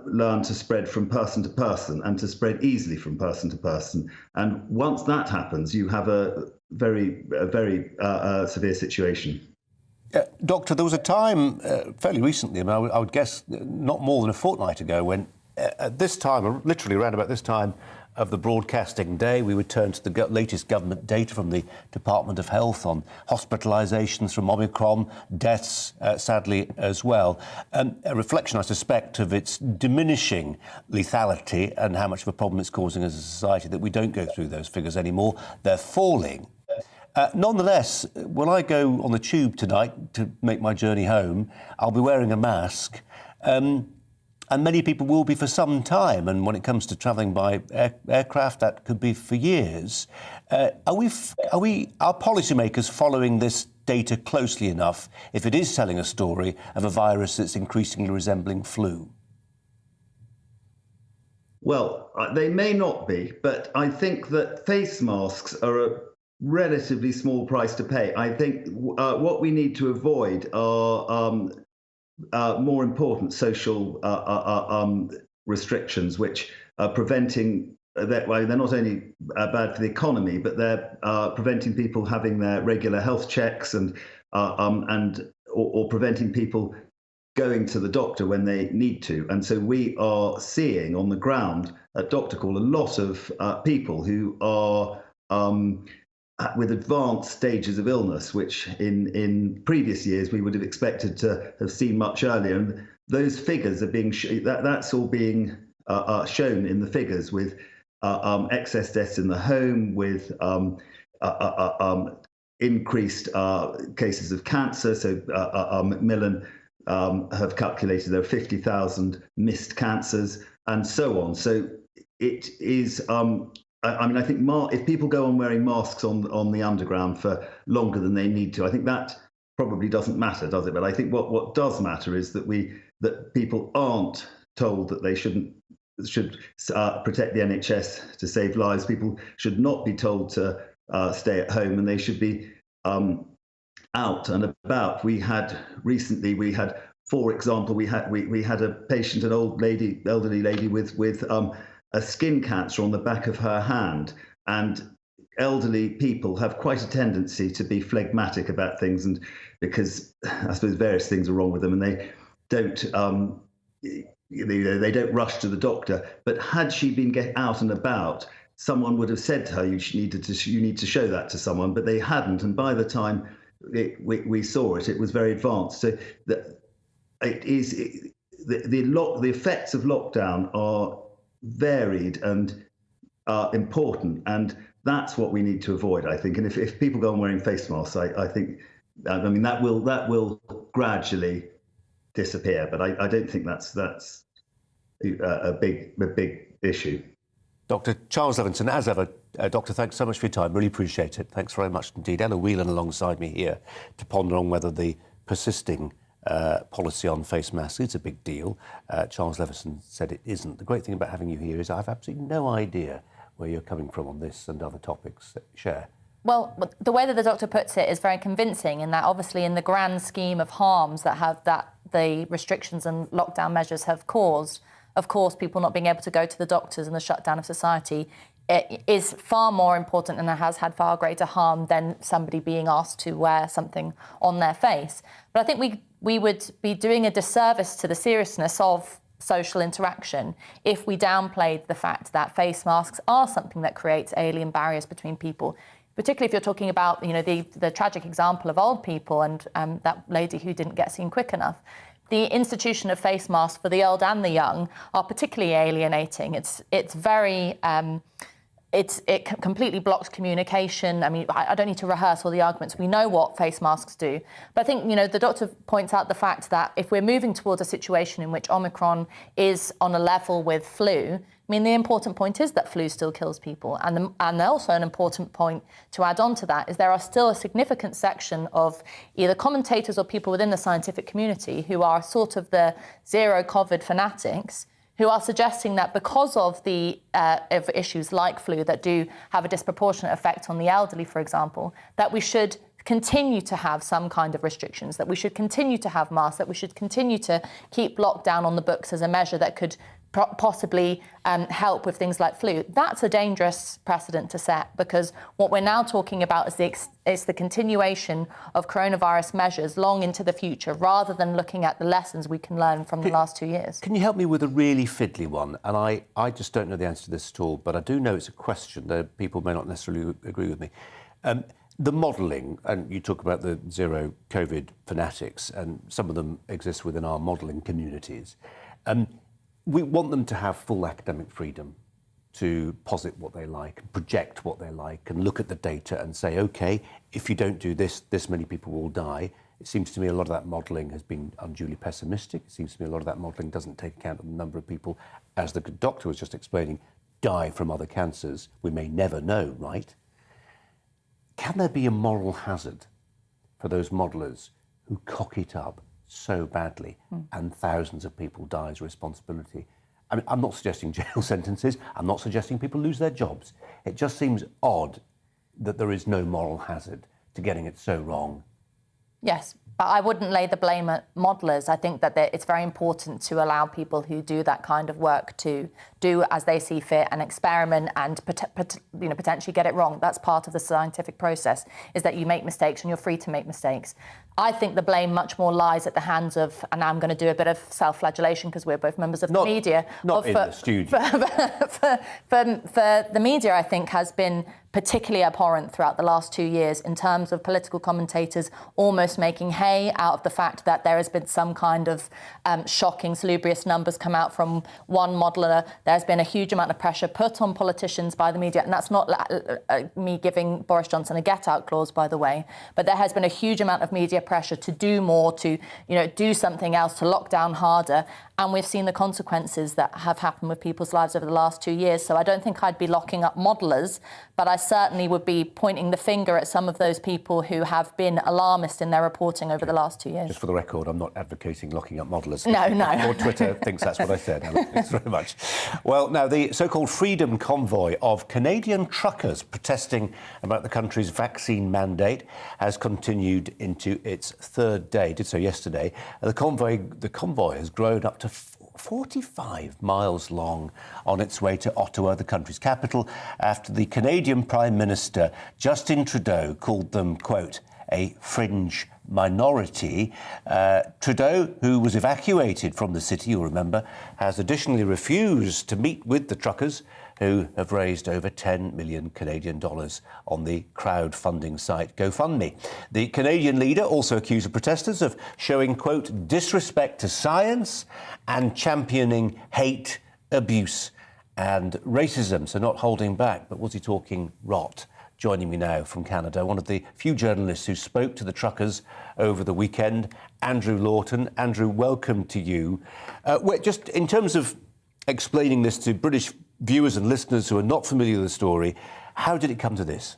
learn to spread from person to person and to spread easily from person to person. And once that happens, you have a very severe situation. Doctor, there was a time fairly recently, I would guess not more than a fortnight ago, when at this time, literally around about this time of the broadcasting day, we would turn to the latest government data from the Department of Health on hospitalisations from Omicron, deaths, sadly, as well. A reflection, I suspect, of its diminishing lethality and how much of a problem it's causing as a society, that we don't go through those figures anymore. They're falling. Nonetheless, when I go on the tube tonight to make my journey home, I'll be wearing a mask. And many people will be for some time. And when it comes to travelling by aircraft, that could be for years. Are policymakers following this data closely enough if it is telling a story of a virus that's increasingly resembling flu? Well, they may not be, but I think that face masks are a relatively small price to pay. I think what we need to avoid are more important social restrictions, which are preventing that way. They're not only bad for the economy, but they're preventing people having their regular health checks and or preventing people going to the doctor when they need to. And so we are seeing on the ground at Doctor Call a lot of people who are with advanced stages of illness, which in previous years we would have expected to have seen much earlier. And those figures are being that's all being shown in the figures, with excess deaths in the home, with increased cases of cancer. So Macmillan have calculated there are 50,000 missed cancers and so on. So it is. I mean, I think if people go on wearing masks on the underground for longer than they need to, I think that probably doesn't matter, does it? But I think what does matter is that people aren't told that they should protect the NHS to save lives. People should not be told to stay at home, and they should be out and about. We had, for example, we had a patient, an elderly lady with a skin cancer on the back of her hand, and elderly people have quite a tendency to be phlegmatic about things, and because I suppose various things are wrong with them, and they don't they don't rush to the doctor. But had she been out and about, someone would have said to her, you need to show that to someone, but they hadn't, and by the time we saw it, it was very advanced. So the effects of lockdown are varied and are important, and that's what we need to avoid, I think. And if people go on wearing face masks, I think, I mean, that will gradually disappear. But I don't think that's a big issue. Dr. Charles Levinson, as ever, Doctor, thanks so much for your time. Really appreciate it. Thanks very much indeed. Ella Whelan alongside me here to ponder on whether the persisting policy on face masks is a big deal. Charles Levinson said it isn't. The great thing about having you here is I have absolutely no idea where you're coming from on this and other topics. Share. Well, the way that the doctor puts it is very convincing, in that obviously in the grand scheme of harms that the restrictions and lockdown measures have caused, of course, people not being able to go to the doctors and the shutdown of society, it is far more important and it has had far greater harm than somebody being asked to wear something on their face. But I think we would be doing a disservice to the seriousness of social interaction if we downplayed the fact that face masks are something that creates alien barriers between people, particularly if you're talking about, you know, the tragic example of old people and that lady who didn't get seen quick enough. The institution of face masks for the old and the young are particularly alienating. It's very it completely blocks communication. I mean, I don't need to rehearse all the arguments. We know what face masks do. But I think, you know, the doctor points out the fact that if we're moving towards a situation in which Omicron is on a level with flu, I mean, the important point is that flu still kills people. And also an important point to add on to that is there are still a significant section of either commentators or people within the scientific community who are sort of the zero COVID fanatics, who are suggesting that because of the of issues like flu that do have a disproportionate effect on the elderly, for example, that we should continue to have some kind of restrictions, that we should continue to have masks, that we should continue to keep lockdown on the books as a measure that could possibly help with things like flu. That's a dangerous precedent to set, because what we're now talking about is the continuation of coronavirus measures long into the future, rather than looking at the lessons we can learn from the last 2 years. Can you help me with a really fiddly one? And I just don't know the answer to this at all, but I do know it's a question that people may not necessarily agree with me. The modelling, and you talk about the zero COVID fanatics, and some of them exist within our modelling communities. We want them to have full academic freedom to posit what they like, project what they like, and look at the data and say, OK, if you don't do this, this many people will die. It seems to me a lot of that modelling has been unduly pessimistic. It seems to me a lot of that modelling doesn't take account of the number of people, as the doctor was just explaining, die from other cancers. We may never know, right? Can there be a moral hazard for those modellers who cock it up so badly and thousands of people die as a responsibility? I mean, I'm not suggesting jail sentences. I'm not suggesting people lose their jobs. It just seems odd that there is no moral hazard to getting it so wrong. Yes, but I wouldn't lay the blame at modellers. I think that it's very important to allow people who do that kind of work to do as they see fit and experiment and potentially get it wrong. That's part of the scientific process, is that you make mistakes and you're free to make mistakes. I think the blame much more lies at the hands of, and I'm going to do a bit of self-flagellation because we're both members of the media. Not in the studio. For the media, I think, has been particularly abhorrent throughout the last 2 years in terms of political commentators almost making hay out of the fact that there has been some kind of shocking, salubrious numbers come out from one modeller. There's been a huge amount of pressure put on politicians by the media, and that's not me giving Boris Johnson a get-out clause, by the way, but there has been a huge amount of media pressure to do more, to do something else, to lock down harder, and we've seen the consequences that have happened with people's lives over the last 2 years. So I don't think I'd be locking up modelers, but I certainly would be pointing the finger at some of those people who have been alarmist in their reporting over the last 2 years. Just for the record, I'm not advocating locking up modelers. No. Or Twitter thinks that's what I said. Thanks very much. Well, now, the so-called Freedom Convoy of Canadian truckers protesting about the country's vaccine mandate has continued into its third day. It did so yesterday. The convoy has grown up to 45 miles long on its way to Ottawa, the country's capital, after the Canadian Prime Minister, Justin Trudeau, called them, quote, a fringe minority. Trudeau, who was evacuated from the city, you'll remember, has additionally refused to meet with the truckers, who have raised over 10 million Canadian dollars on the crowdfunding site GoFundMe. The Canadian leader also accused the protesters of showing, quote, disrespect to science and championing hate, abuse and racism, so not holding back. But was he talking rot? Joining me now from Canada, one of the few journalists who spoke to the truckers over the weekend, Andrew Lawton. Andrew, welcome to you. Just in terms of explaining this to British viewers and listeners who are not familiar with the story, how did it come to this?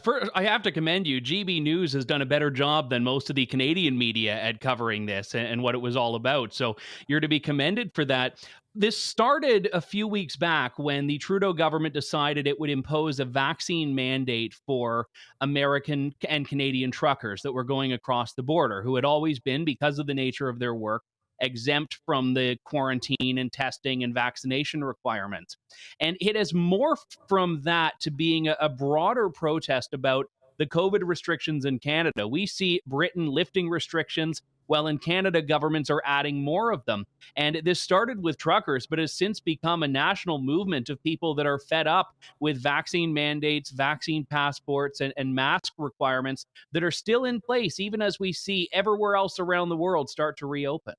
First, I have to commend you. GBNews has done a better job than most of the Canadian media at covering this and what it was all about. So you're to be commended for that. This started a few weeks back when the Trudeau government decided it would impose a vaccine mandate for American and Canadian truckers that were going across the border, who had always been, because of the nature of their work, exempt from the quarantine and testing and vaccination requirements. And it has morphed from that to being a broader protest about the COVID restrictions in Canada. We see Britain lifting restrictions, while in Canada, governments are adding more of them. And this started with truckers, but has since become a national movement of people that are fed up with vaccine mandates, vaccine passports, and mask requirements that are still in place, even as we see everywhere else around the world start to reopen.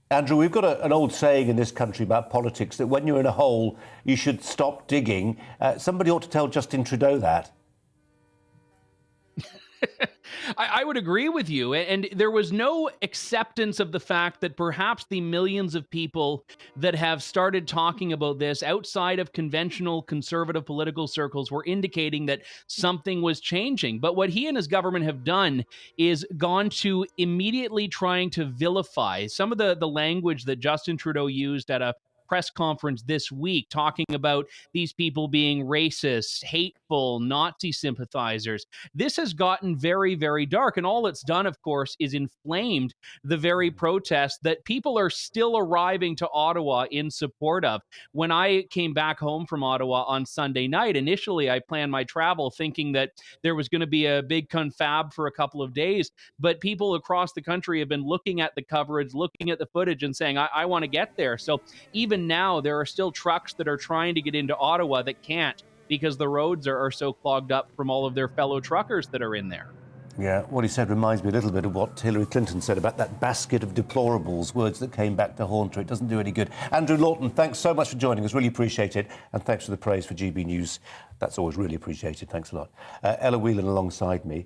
Andrew, we've got an old saying in this country about politics that when you're in a hole, you should stop digging. Somebody ought to tell Justin Trudeau that. I would agree with you. And there was no acceptance of the fact that perhaps the millions of people that have started talking about this outside of conventional conservative political circles were indicating that something was changing. But what he and his government have done is gone to immediately trying to vilify some of the language that Justin Trudeau used at a press conference this week, talking about these people being racist, hateful, Nazi sympathizers. This has gotten very, very dark. And all it's done, of course, is inflamed the very protest that people are still arriving to Ottawa in support of. When I came back home from Ottawa on Sunday night, initially I planned my travel thinking that there was going to be a big confab for a couple of days. But people across the country have been looking at the coverage, looking at the footage and saying, I want to get there. So even now, there are still trucks that are trying to get into Ottawa that can't because the roads are so clogged up from all of their fellow truckers that are in there. Yeah, what he said reminds me a little bit of what Hillary Clinton said about that basket of deplorables, words that came back to haunt her. It doesn't do any good. Andrew Lawton, thanks so much for joining us. Really appreciate it. And thanks for the praise for GB News. That's always really appreciated. Thanks a lot. Ella Whelan alongside me.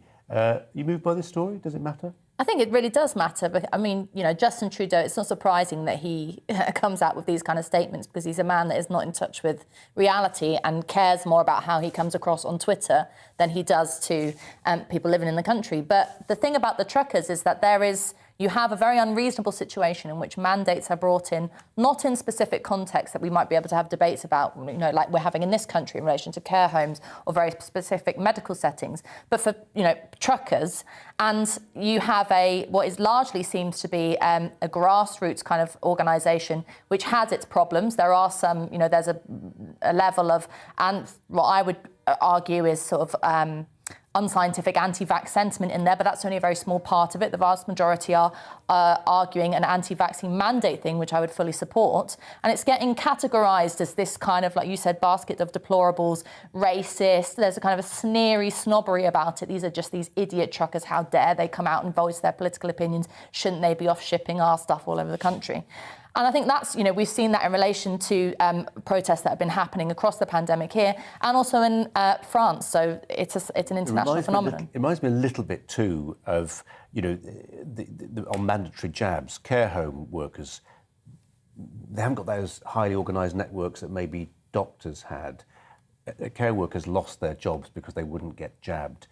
You moved by this story? Does it matter? I think it really does matter. But I mean, you know, Justin Trudeau, it's not surprising that he comes out with these kind of statements because he's a man that is not in touch with reality and cares more about how he comes across on Twitter than he does to people living in the country. But the thing about the truckers is that you have a very unreasonable situation in which mandates are brought in, not in specific contexts that we might be able to have debates about, you know, like we're having in this country in relation to care homes or very specific medical settings, but for, you know, truckers. And you have what is largely seems to be a grassroots kind of organisation, which has its problems. There are some, you know, there's a level of, and what I would argue is sort of unscientific anti-vax sentiment in there, but that's only a very small part of it. The vast majority are arguing an anti-vaccine mandate thing, which I would fully support. And it's getting categorised as this kind of, like you said, basket of deplorables, racist. There's a kind of a sneery snobbery about it. These are just these idiot truckers. How dare they come out and voice their political opinions? Shouldn't they be off shipping our stuff all over the country? And I think that's, you know, we've seen that in relation to protests that have been happening across the pandemic here and also in France. So it's an international phenomenon. It reminds me a little bit too of, you know, on mandatory jabs, care home workers. They haven't got those highly organised networks that maybe doctors had. care workers lost their jobs because they wouldn't get jabbed.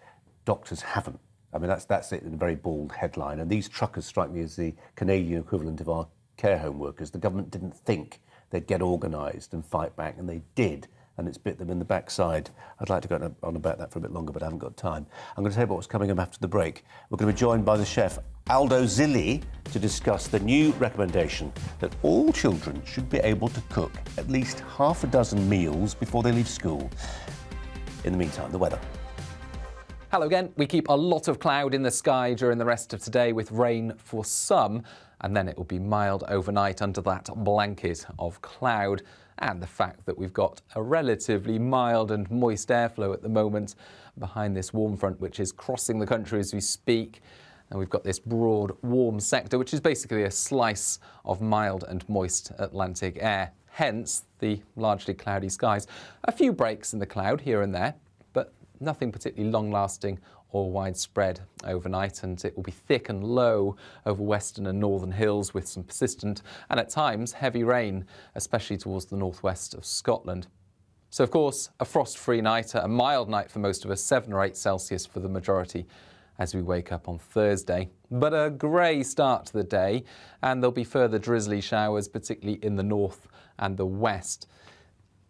Doctors haven't. I mean, that's it in a very bald headline. And these truckers strike me as the Canadian equivalent of our care home workers. The government didn't think they'd get organised and fight back, and they did. And it's bit them in the backside. I'd like to go on about that for a bit longer, but I haven't got time. I'm going to tell you about what's coming up after the break. We're going to be joined by the chef Aldo Zilli to discuss the new recommendation that all children should be able to cook at least half a dozen meals before they leave school. In the meantime, the weather. Hello again. We keep a lot of cloud in the sky during the rest of today with rain for some, and then it will be mild overnight under that blanket of cloud. And the fact that we've got a relatively mild and moist airflow at the moment behind this warm front, which is crossing the country as we speak. And we've got this broad, warm sector, which is basically a slice of mild and moist Atlantic air. Hence, the largely cloudy skies. A few breaks in the cloud here and there, but nothing particularly long-lasting or widespread overnight, and it will be thick and low over western and northern hills with some persistent and at times heavy rain, especially towards the northwest of Scotland. So of course, a frost-free night, a mild night for most of us, 7 or 8 Celsius for the majority as we wake up on Thursday. But a grey start to the day, and there'll be further drizzly showers, particularly in the north and the west.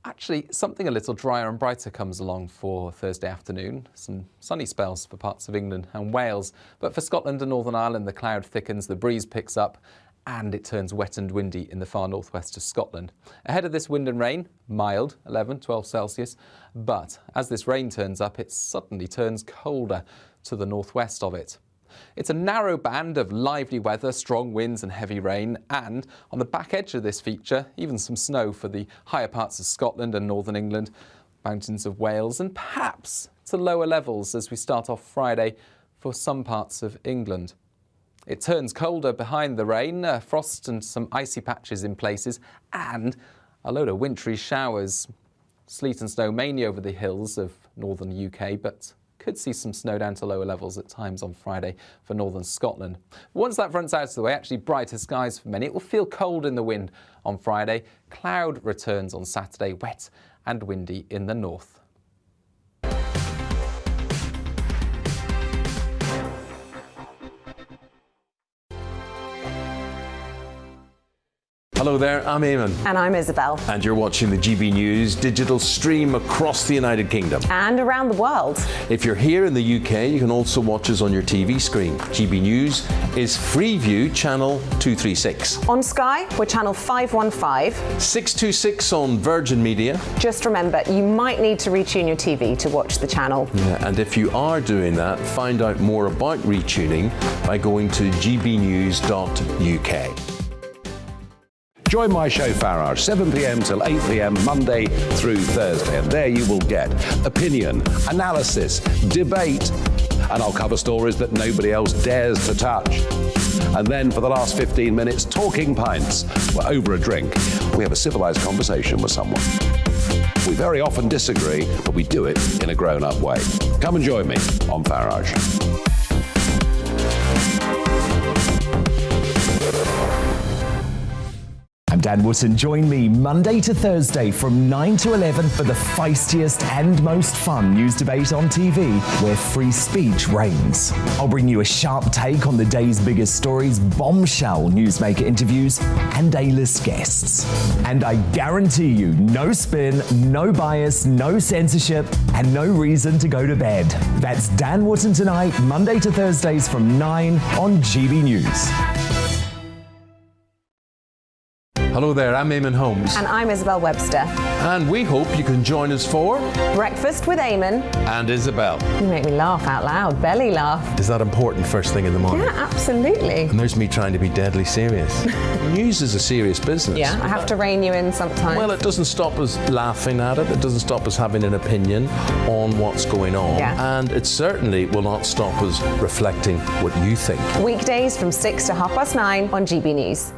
Actually, something a little drier and brighter comes along for Thursday afternoon. Some sunny spells for parts of England and Wales. But for Scotland and Northern Ireland, the cloud thickens, the breeze picks up, and it turns wet and windy in the far northwest of Scotland. Ahead of this wind and rain, mild, 11, 12 Celsius. But as this rain turns up, it suddenly turns colder to the northwest of it. It's a narrow band of lively weather, strong winds and heavy rain, and on the back edge of this feature, even some snow for the higher parts of Scotland and northern England, mountains of Wales, and perhaps to lower levels as we start off Friday for some parts of England. It turns colder behind the rain, frost and some icy patches in places, and a load of wintry showers. Sleet and snow mainly over the hills of northern UK, but could see some snow down to lower levels at times on Friday for northern Scotland. Once that front's out of the way, actually brighter skies for many. It will feel cold in the wind on Friday. Cloud returns on Saturday, wet and windy in the north. Hello there, I'm Eamon. And I'm Isabel. And you're watching the GB News digital stream across the United Kingdom. And around the world. If you're here in the UK, you can also watch us on your TV screen. GB News is Freeview channel 236. On Sky, we're channel 515. 626 on Virgin Media. Just remember, you might need to retune your TV to watch the channel. Yeah, and if you are doing that, find out more about retuning by going to gbnews.uk. Join my show Farage, 7 p.m. till 8 p.m. Monday through Thursday, and there you will get opinion, analysis, debate, and I'll cover stories that nobody else dares to touch. And then for the last 15 minutes, talking pints. We're over a drink. We have a civilised conversation with someone. We very often disagree, but we do it in a grown-up way. Come and join me on Farage. I'm Dan Wootton. Join me Monday to Thursday from 9 to 11 for the feistiest and most fun news debate on TV, where free speech reigns. I'll bring you a sharp take on the day's biggest stories, bombshell newsmaker interviews, and A-list guests. And I guarantee you, no spin, no bias, no censorship, and no reason to go to bed. That's Dan Wootton tonight, Monday to Thursdays from 9 on GB News. Hello there, I'm Eamon Holmes. And I'm Isabel Webster. And we hope you can join us for Breakfast with Eamon and Isabel. You make me laugh out loud, belly laugh. Is that important first thing in the morning? Yeah, absolutely. And there's me trying to be deadly serious. News is a serious business. Yeah, I have to rein you in sometimes. Well, it doesn't stop us laughing at it. It doesn't stop us having an opinion on what's going on. Yeah. And it certainly will not stop us reflecting what you think. Weekdays from 6 to 9:30 on GB News.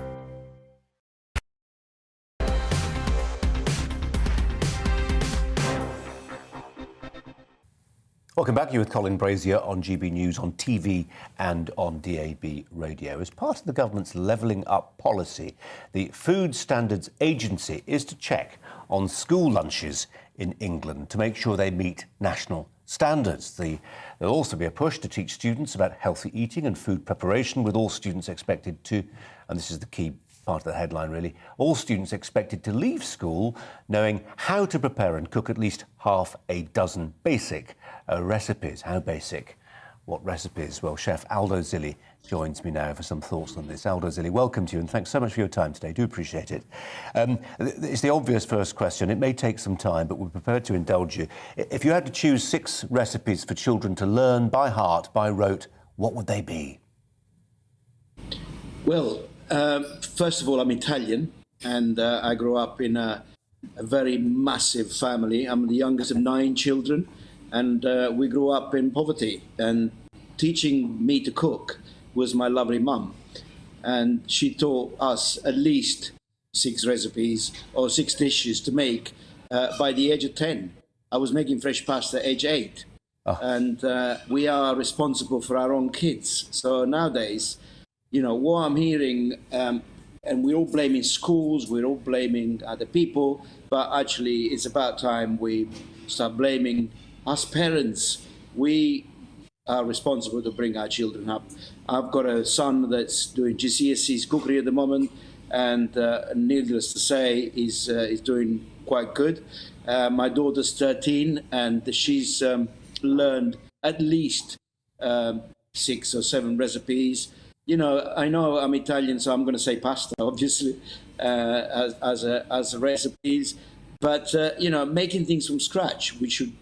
Welcome back. You're with Colin Brazier on GB News, on TV and on DAB radio. As part of the government's levelling up policy, the Food Standards Agency is to check on school lunches in England to make sure they meet national standards. There'll also be a push to teach students about healthy eating and food preparation, with all students expected to, and this is the key part of the headline really, all students expected to leave school knowing how to prepare and cook at least half a dozen basic recipes. How basic? What recipes? Well, Chef Aldo Zilli joins me now for some thoughts on this. Aldo Zilli, welcome to you and thanks so much for your time today. Do appreciate it. It's the obvious first question. It may take some time, but we're prepared to indulge you. If you had to choose 6 recipes for children to learn by heart, by rote, what would they be? Well, first of all, I'm Italian, and I grew up in a very massive family. I'm the youngest of 9 children, and we grew up in poverty. And teaching me to cook was my lovely mum. And she taught us at least 6 recipes or 6 dishes to make by the age of 10. I was making fresh pasta at age 8. Oh. And we are responsible for our own kids. So nowadays, you know, what I'm hearing, and we're all blaming schools, we're all blaming other people, but actually it's about time we start blaming us parents. We are responsible to bring our children up. I've got a son that's doing GCSEs cookery at the moment, and needless to say, he's doing quite good. My daughter's 13, and she's learned at least 6 or 7 recipes. You know I'm Italian, so I'm going to say pasta, obviously, as recipes. But, you know, making things from scratch, we should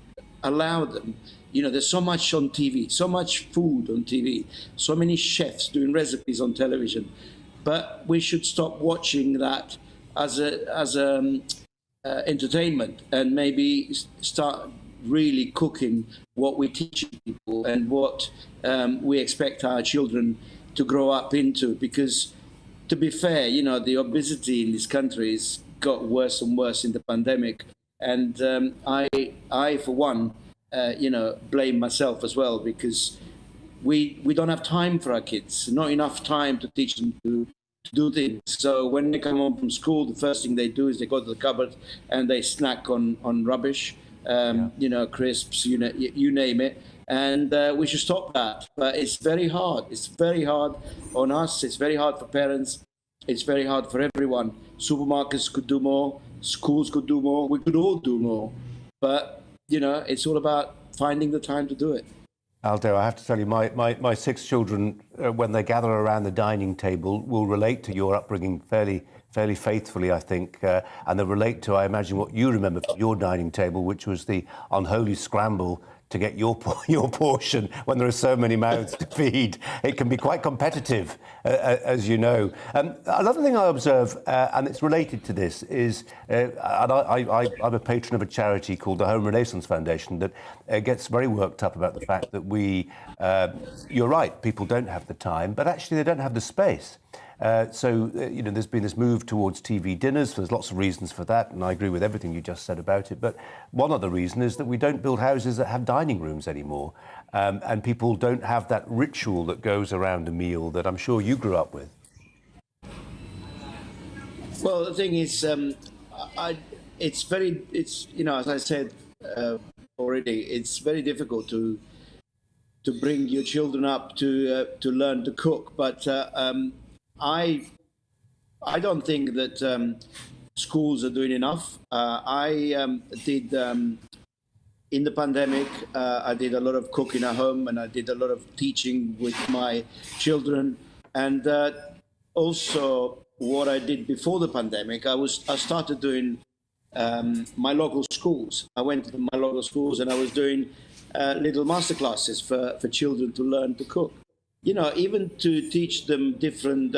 allow them. You know, there's so much on TV, so much food on TV, so many chefs doing recipes on television. But we should stop watching that as entertainment and maybe start really cooking what we teach people and what we expect our children to grow up into, because to be fair, you know, the obesity in this country has got worse and worse in the pandemic. And I for one, you know, blame myself as well, because we don't have time for our kids, not enough time to teach them to do things. So when they come home from school, the first thing they do is they go to the cupboard and they snack on rubbish, you know, crisps, you name it. And we should stop that. But it's very hard. It's very hard on us. It's very hard for parents. It's very hard for everyone. Supermarkets could do more. Schools could do more. We could all do more. But, you know, it's all about finding the time to do it. Aldo, I have to tell you, my 6 children, when they gather around the dining table, will relate to your upbringing fairly faithfully, I think. And they relate to, I imagine, what you remember from your dining table, which was the unholy scramble to get your portion when there are so many mouths to feed. It can be quite competitive, as you know. Another thing I observe, and it's related to this, is, and I'm a patron of a charity called the Home Renaissance Foundation that gets very worked up about the fact that you're right, people don't have the time, but actually they don't have the space. So, you know, there's been this move towards TV dinners. There's lots of reasons for that, and I agree with everything you just said about it. But one other reason is that we don't build houses that have dining rooms anymore, and people don't have that ritual that goes around a meal that I'm sure you grew up with. Well, the thing is, it's you know, as I said already, it's very difficult to bring your children up to learn to cook, but. I don't think that schools are doing enough. I did, in the pandemic, I did a lot of cooking at home, and I did a lot of teaching with my children. And also what I did before the pandemic, I started doing my local schools. I went to my local schools and I was doing little masterclasses for children to learn to cook. You know, even to teach them different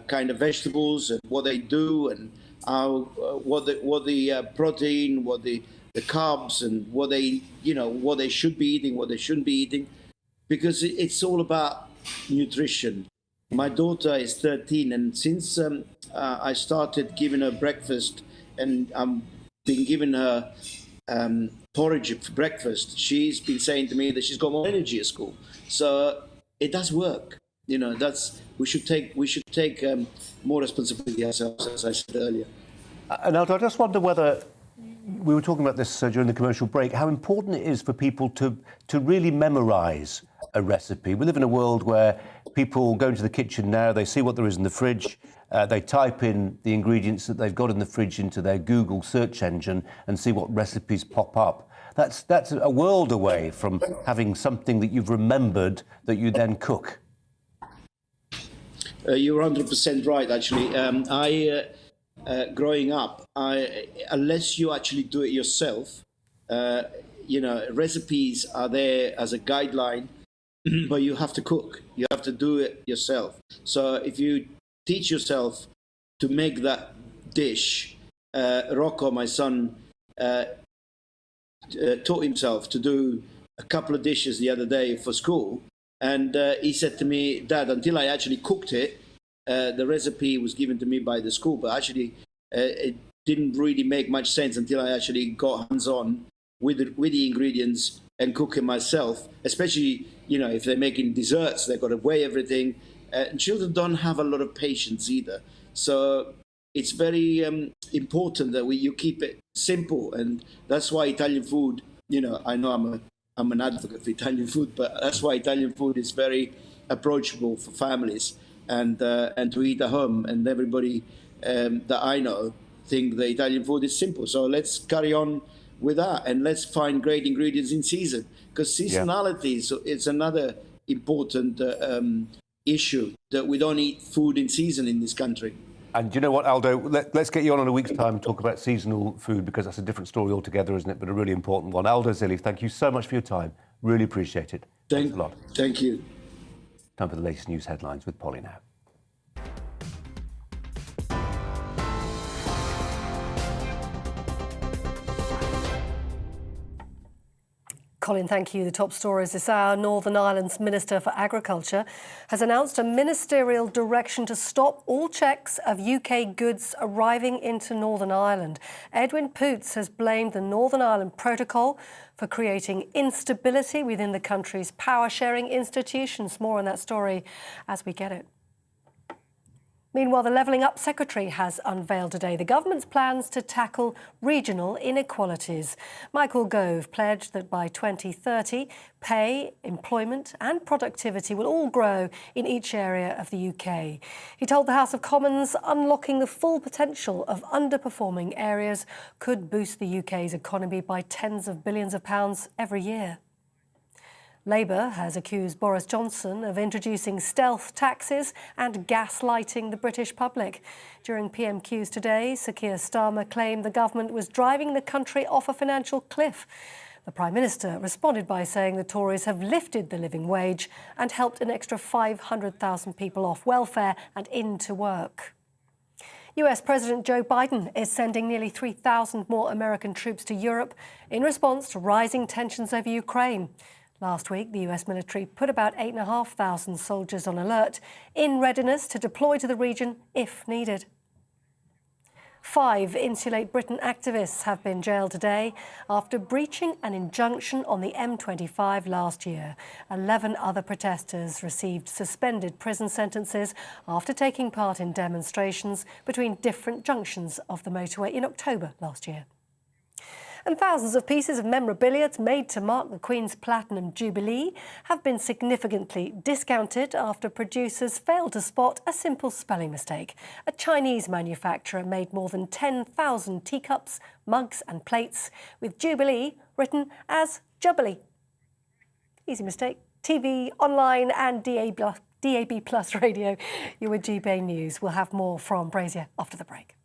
kind of vegetables and what they do, and how what the protein, what the carbs, and what they should be eating, what they shouldn't be eating, because it's all about nutrition. My daughter is 13, and since I started giving her breakfast, and I've been giving her porridge for breakfast, she's been saying to me that she's got more energy at school. So it does work. You know, we should take more responsibility ourselves, as I said earlier. And I just wonder whether, we were talking about this during the commercial break, how important it is for people to really memorise a recipe. We live in a world where people go into the kitchen now, they see what there is in the fridge, they type in the ingredients that they've got in the fridge into their Google search engine and see what recipes pop up. That's a world away from having something that you've remembered that you then cook. You're 100% right, actually. Growing up, unless you actually do it yourself, recipes are there as a guideline, but you have to cook. You have to do it yourself. So if you teach yourself to make that dish, Rocco, my son, taught himself to do a couple of dishes the other day for school. And he said to me, Dad, until I actually cooked it, the recipe was given to me by the school, but actually it didn't really make much sense until I actually got hands-on with the ingredients and cook it myself, especially, if they're making desserts, they've got to weigh everything. And children don't have a lot of patience either. So it's very important that you keep it simple. And that's why Italian food, I know I'm an advocate for Italian food, but that's why Italian food is very approachable for families and to eat at home. And everybody that I know think the Italian food is simple. So let's carry on with that and let's find great ingredients in season, because seasonality is another important issue, that we don't eat food in season in this country. And do you know what, Aldo? Let's get you on in a week's time and talk about seasonal food, because that's a different story altogether, isn't it? But a really important one. Aldo Zilli, thank you so much for your time. Really appreciate it. Thanks a lot. Thank you. Time for the latest news headlines with Polly now. Colin, thank you. The top stories this hour. Northern Ireland's Minister for Agriculture has announced a ministerial direction to stop all checks of UK goods arriving into Northern Ireland. Edwin Poots has blamed the Northern Ireland Protocol for creating instability within the country's power-sharing institutions. More on that story as we get it. Meanwhile, the Levelling Up Secretary has unveiled today the government's plans to tackle regional inequalities. Michael Gove pledged that by 2030, pay, employment and productivity will all grow in each area of the UK. He told the House of Commons unlocking the full potential of underperforming areas could boost the UK's economy by tens of billions of pounds every year. Labour has accused Boris Johnson of introducing stealth taxes and gaslighting the British public. During PMQs today, Sir Keir Starmer claimed the government was driving the country off a financial cliff. The Prime Minister responded by saying the Tories have lifted the living wage and helped an extra 500,000 people off welfare and into work. US President Joe Biden is sending nearly 3,000 more American troops to Europe in response to rising tensions over Ukraine. Last week, the US military put about 8,500 soldiers on alert, in readiness to deploy to the region if needed. 5 Insulate Britain activists have been jailed today after breaching an injunction on the M25 last year. 11 other protesters received suspended prison sentences after taking part in demonstrations between different junctions of the motorway in October last year. And thousands of pieces of memorabilia made to mark the Queen's Platinum Jubilee have been significantly discounted after producers failed to spot a simple spelling mistake. A Chinese manufacturer made more than 10,000 teacups, mugs and plates with Jubilee written as Jubilee. Easy mistake. TV, online and DAB Plus radio. You're with GBNews. We'll have more from Brazier after the break.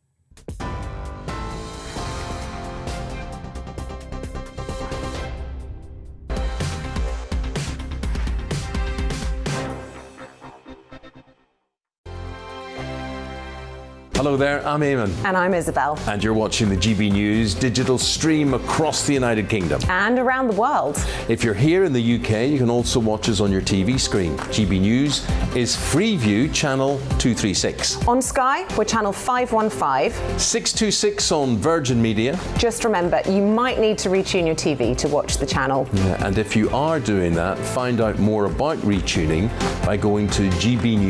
Hello there, I'm Eamon. And I'm Isabel. And you're watching the GB News digital stream across the United Kingdom. And around the world. If you're here in the UK, you can also watch us on your TV screen. GB News is Freeview channel 236. On Sky, we're channel 515. 626 on Virgin Media. Just remember, you might need to retune your TV to watch the channel. Yeah, and if you are doing that, find out more about retuning by going to gbnews.uk.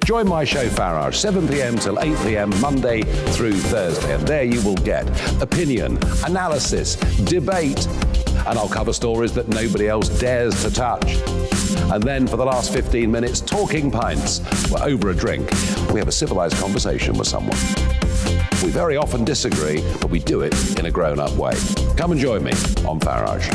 Join my show Farage, 7 p.m. till 8 p.m. Monday through Thursday, and there you will get opinion, analysis, debate, and I'll cover stories that nobody else dares to touch. And then for the last 15 minutes, talking pints. We're over a drink. We have a civilized conversation with someone. We very often disagree, but we do it in a grown-up way. Come and join me on Farage.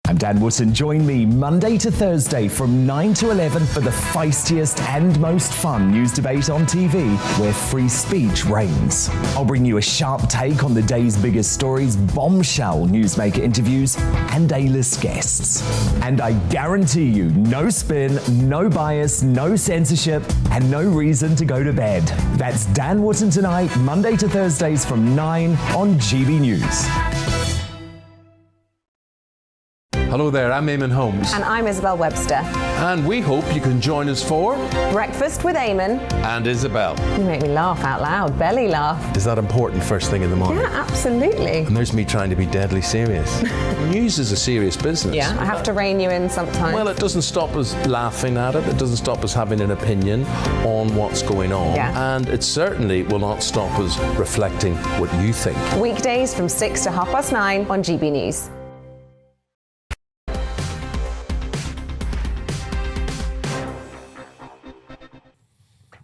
I'm Dan Wootton. Join me Monday to Thursday from 9 to 11 for the feistiest and most fun news debate on TV, where free speech reigns. I'll bring you a sharp take on the day's biggest stories, bombshell newsmaker interviews, and A-list guests. And I guarantee you, no spin, no bias, no censorship, and no reason to go to bed. That's Dan Wootton tonight, Monday to Thursdays from 9 on GB News. Hello there, I'm Eamon Holmes. And I'm Isabel Webster. And we hope you can join us for Breakfast with Eamon. And Isabel. You make me laugh out loud, belly laugh. Is that important first thing in the morning? Yeah, absolutely. And there's me trying to be deadly serious. News is a serious business. Yeah, I have to rein you in sometimes. Well, it doesn't stop us laughing at it. It doesn't stop us having an opinion on what's going on. Yeah. And it certainly will not stop us reflecting what you think. Weekdays from 6 to 9:30 on GB News.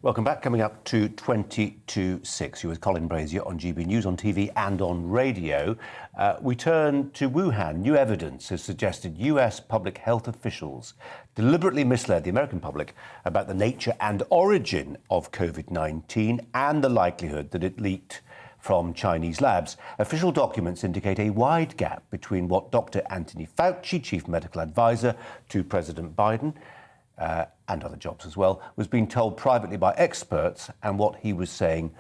Welcome back. Coming up to 22.6. You're with Colin Brazier on GB News, on TV and on radio. We turn to Wuhan. New evidence has suggested US public health officials deliberately misled the American public about the nature and origin of COVID-19 and the likelihood that it leaked from Chinese labs. Official documents indicate a wide gap between what Dr. Anthony Fauci, chief medical advisor to President Biden, and other jobs as well, was being told privately by experts and what he was saying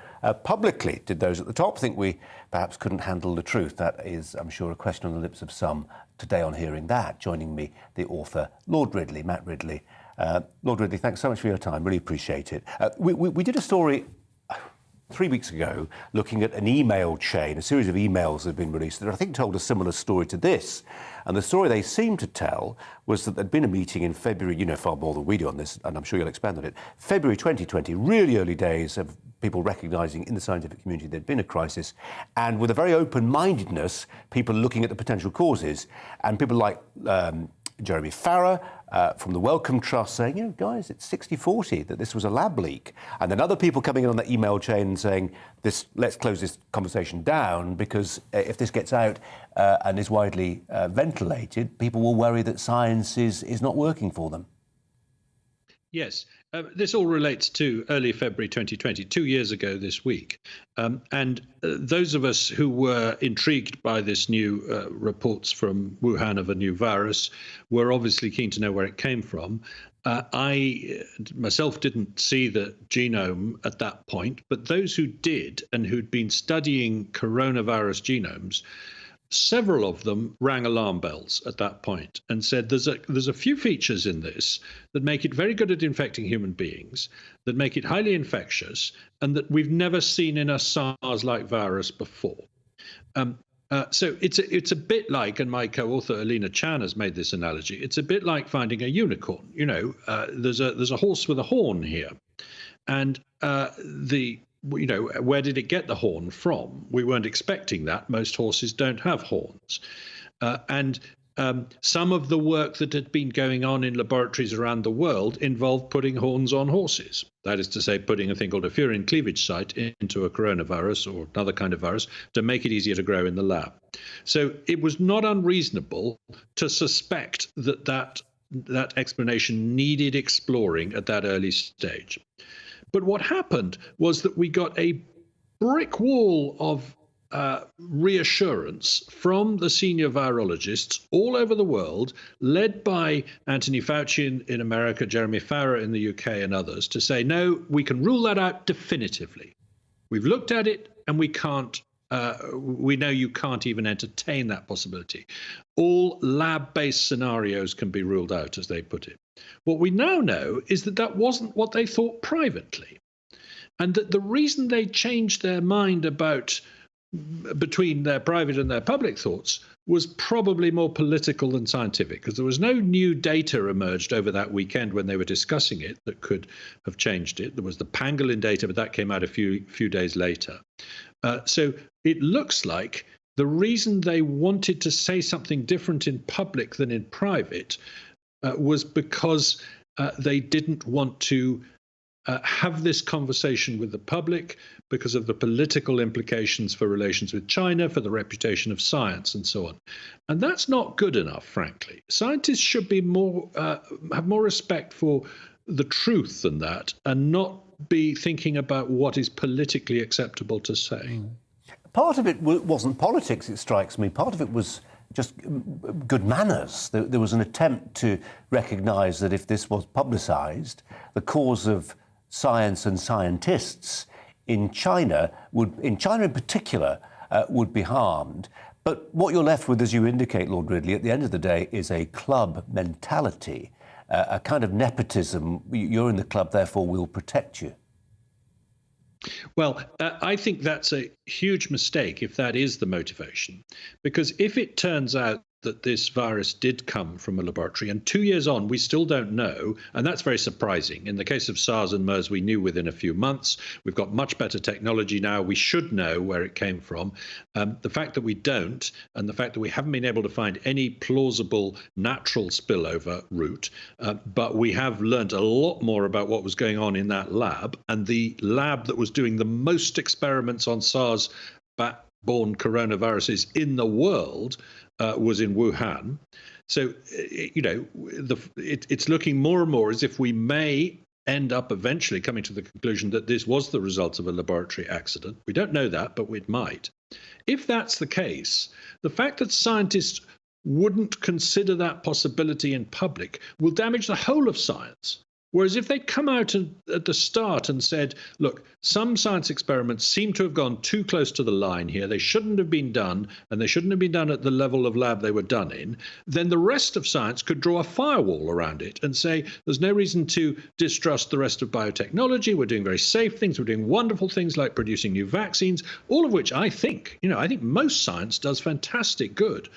publicly. Did those at the top think we perhaps couldn't handle the truth? That is, I'm sure, a question on the lips of some today on hearing that. Joining me, the author, Lord Ridley, Matt Ridley. Lord Ridley, thanks so much for your time. Really appreciate it. We did a story 3 weeks ago looking at an email chain, a series of emails that have been released that I think told a similar story to this. And the story they seemed to tell was that there'd been a meeting in February, you know far more than we do on this, and I'm sure you'll expand on it, February 2020, really early days of people recognising in the scientific community there'd been a crisis, and with a very open-mindedness, people looking at the potential causes, and people like Jeremy Farrar from the Wellcome Trust saying, you know, guys, it's 60-40 that this was a lab leak. And then other people coming in on that email chain and saying, let's close this conversation down because if this gets out and is widely ventilated, people will worry that science is not working for them. Yes, this all relates to early February 2020, 2 years ago this week. And those of us who were intrigued by this new reports from Wuhan of a new virus were obviously keen to know where it came from. I myself didn't see the genome at that point, but those who did and who'd been studying coronavirus genomes, several of them rang alarm bells at that point and said there's a few features in this that make it very good at infecting human beings, that make it highly infectious, and that we've never seen in a SARS-like virus before. So it's a bit like, and my co-author Alina Chan has made this analogy, it's a bit like finding a unicorn. You know, there's a horse with a horn here, and you know, where did it get the horn from? We weren't expecting that. Most horses don't have horns. And some of the work that had been going on in laboratories around the world involved putting horns on horses. That is to say, putting a thing called a furin cleavage site into a coronavirus or another kind of virus to make it easier to grow in the lab. So it was not unreasonable to suspect that explanation needed exploring at that early stage. But what happened was that we got a brick wall of reassurance from the senior virologists all over the world, led by Anthony Fauci in America, Jeremy Farrar in the UK and others, to say, no, we can rule that out definitively. We've looked at it and we can't, we know you can't even entertain that possibility. All lab-based scenarios can be ruled out, as they put it. What we now know is that that wasn't what they thought privately. And that the reason they changed their mind about between their private and their public thoughts was probably more political than scientific, because there was no new data emerged over that weekend when they were discussing it that could have changed it. There was the pangolin data, but that came out a few days later. So it looks like the reason they wanted to say something different in public than in private was because they didn't want to have this conversation with the public because of the political implications for relations with China, for the reputation of science, and so on. And that's not good enough, frankly. Scientists should be more have more respect for the truth than that, and not be thinking about what is politically acceptable to say. Part of it wasn't politics, it strikes me. Part of it was just good manners. There was an attempt to recognise that if this was publicised, the cause of science and scientists in China in particular, would be harmed. But what you're left with, as you indicate, Lord Ridley, at the end of the day, is a club mentality, a kind of nepotism. You're in the club, therefore we'll protect you. Well, I think that's a huge mistake if that is the motivation, because if it turns out that this virus did come from a laboratory, and 2 years on, we still don't know, and that's very surprising. In the case of SARS and MERS, we knew within a few months. We've got much better technology now. We should know where it came from. The fact that we don't, and the fact that we haven't been able to find any plausible natural spillover route, but we have learned a lot more about what was going on in that lab, and the lab that was doing the most experiments on SARS bat-borne coronaviruses in the world was in Wuhan. So, you know, it's looking more and more as if we may end up eventually coming to the conclusion that this was the result of a laboratory accident. We don't know that, but it might. If that's the case, the fact that scientists wouldn't consider that possibility in public will damage the whole of science. Whereas if they'd come out at the start and said, look, some science experiments seem to have gone too close to the line here, they shouldn't have been done, and they shouldn't have been done at the level of lab they were done in, then the rest of science could draw a firewall around it and say, there's no reason to distrust the rest of biotechnology. We're doing very safe things. We're doing wonderful things like producing new vaccines, all of which I think most science does fantastic good.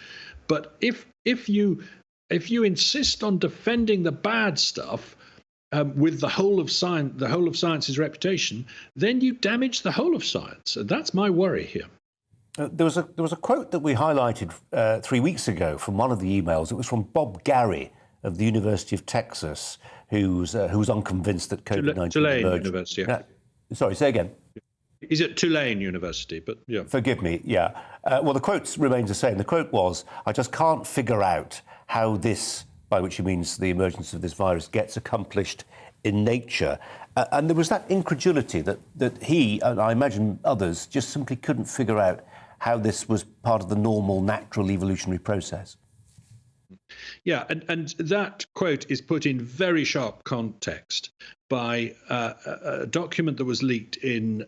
But if you insist on defending the bad stuff, with the whole of science's reputation, then you damage the whole of science. And that's my worry here. There was a quote that we highlighted 3 weeks ago from one of the emails. It was from Bob Gary of the University of Texas, who was unconvinced that COVID-19 Tulane emerged. University. Yeah. Sorry, say again. Is it Tulane University? But yeah. Forgive me. Yeah. Well, the quote remains the same. The quote was, "I just can't figure out how this," by which he means the emergence of this virus, "gets accomplished in nature." And there was that incredulity that he, and I imagine others, just simply couldn't figure out how this was part of the normal, natural evolutionary process. Yeah, and that quote is put in very sharp context by a document that was leaked in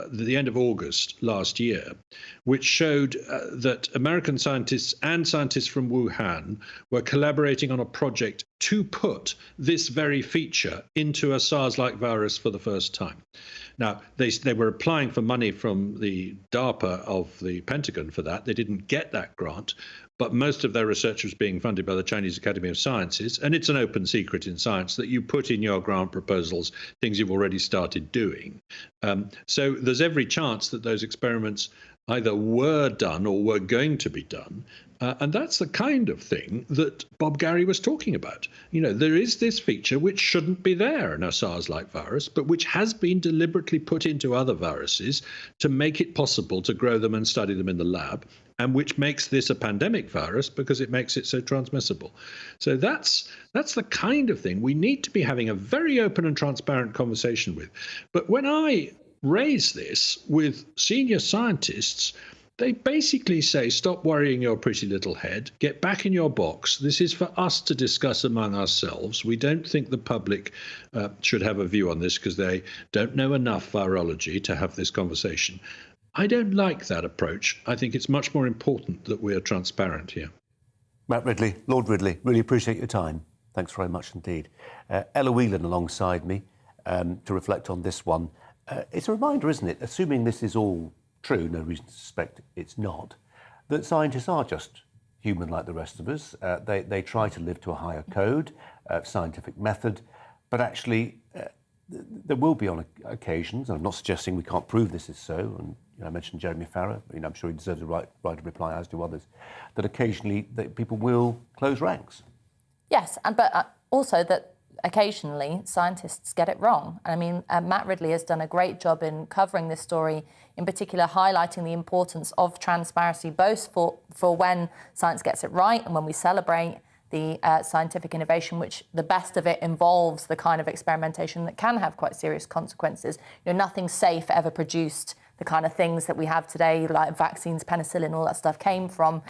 the end of August last year, which showed that American scientists and scientists from Wuhan were collaborating on a project to put this very feature into a SARS-like virus for the first time. Now, they were applying for money from the DARPA of the Pentagon for that. They didn't get that grant, but most of their research was being funded by the Chinese Academy of Sciences, and it's an open secret in science that you put in your grant proposals things you've already started doing. So there's every chance that those experiments either were done or were going to be done. And that's the kind of thing that Bob Gary was talking about. You know, there is this feature which shouldn't be there in a SARS-like virus, but which has been deliberately put into other viruses to make it possible to grow them and study them in the lab, and which makes this a pandemic virus because it makes it so transmissible. So that's the kind of thing we need to be having a very open and transparent conversation with. But when I raise this with senior scientists, they basically say, stop worrying your pretty little head, get back in your box. This is for us to discuss among ourselves. We don't think the public should have a view on this because they don't know enough virology to have this conversation. I don't like that approach. I think it's much more important that we are transparent here. Matt Ridley, Lord Ridley, really appreciate your time. Thanks very much indeed. Ella Whelan alongside me to reflect on this one. It's a reminder, isn't it, assuming this is all true, no reason to suspect it's not, that scientists are just human like the rest of us. They try to live to a higher code, scientific method, but actually there will be on occasions, and I'm not suggesting we can't prove this is so, and I mentioned Jeremy Farrar, I'm sure he deserves a right to reply, as do others, that occasionally people will close ranks. Yes, but also that occasionally scientists get it wrong. I mean, Matt Ridley has done a great job in covering this story, in particular highlighting the importance of transparency, both for when science gets it right and when we celebrate the scientific innovation, which the best of it involves the kind of experimentation that can have quite serious consequences. Nothing safe ever produced the kind of things that we have today, like vaccines, penicillin, all that stuff came from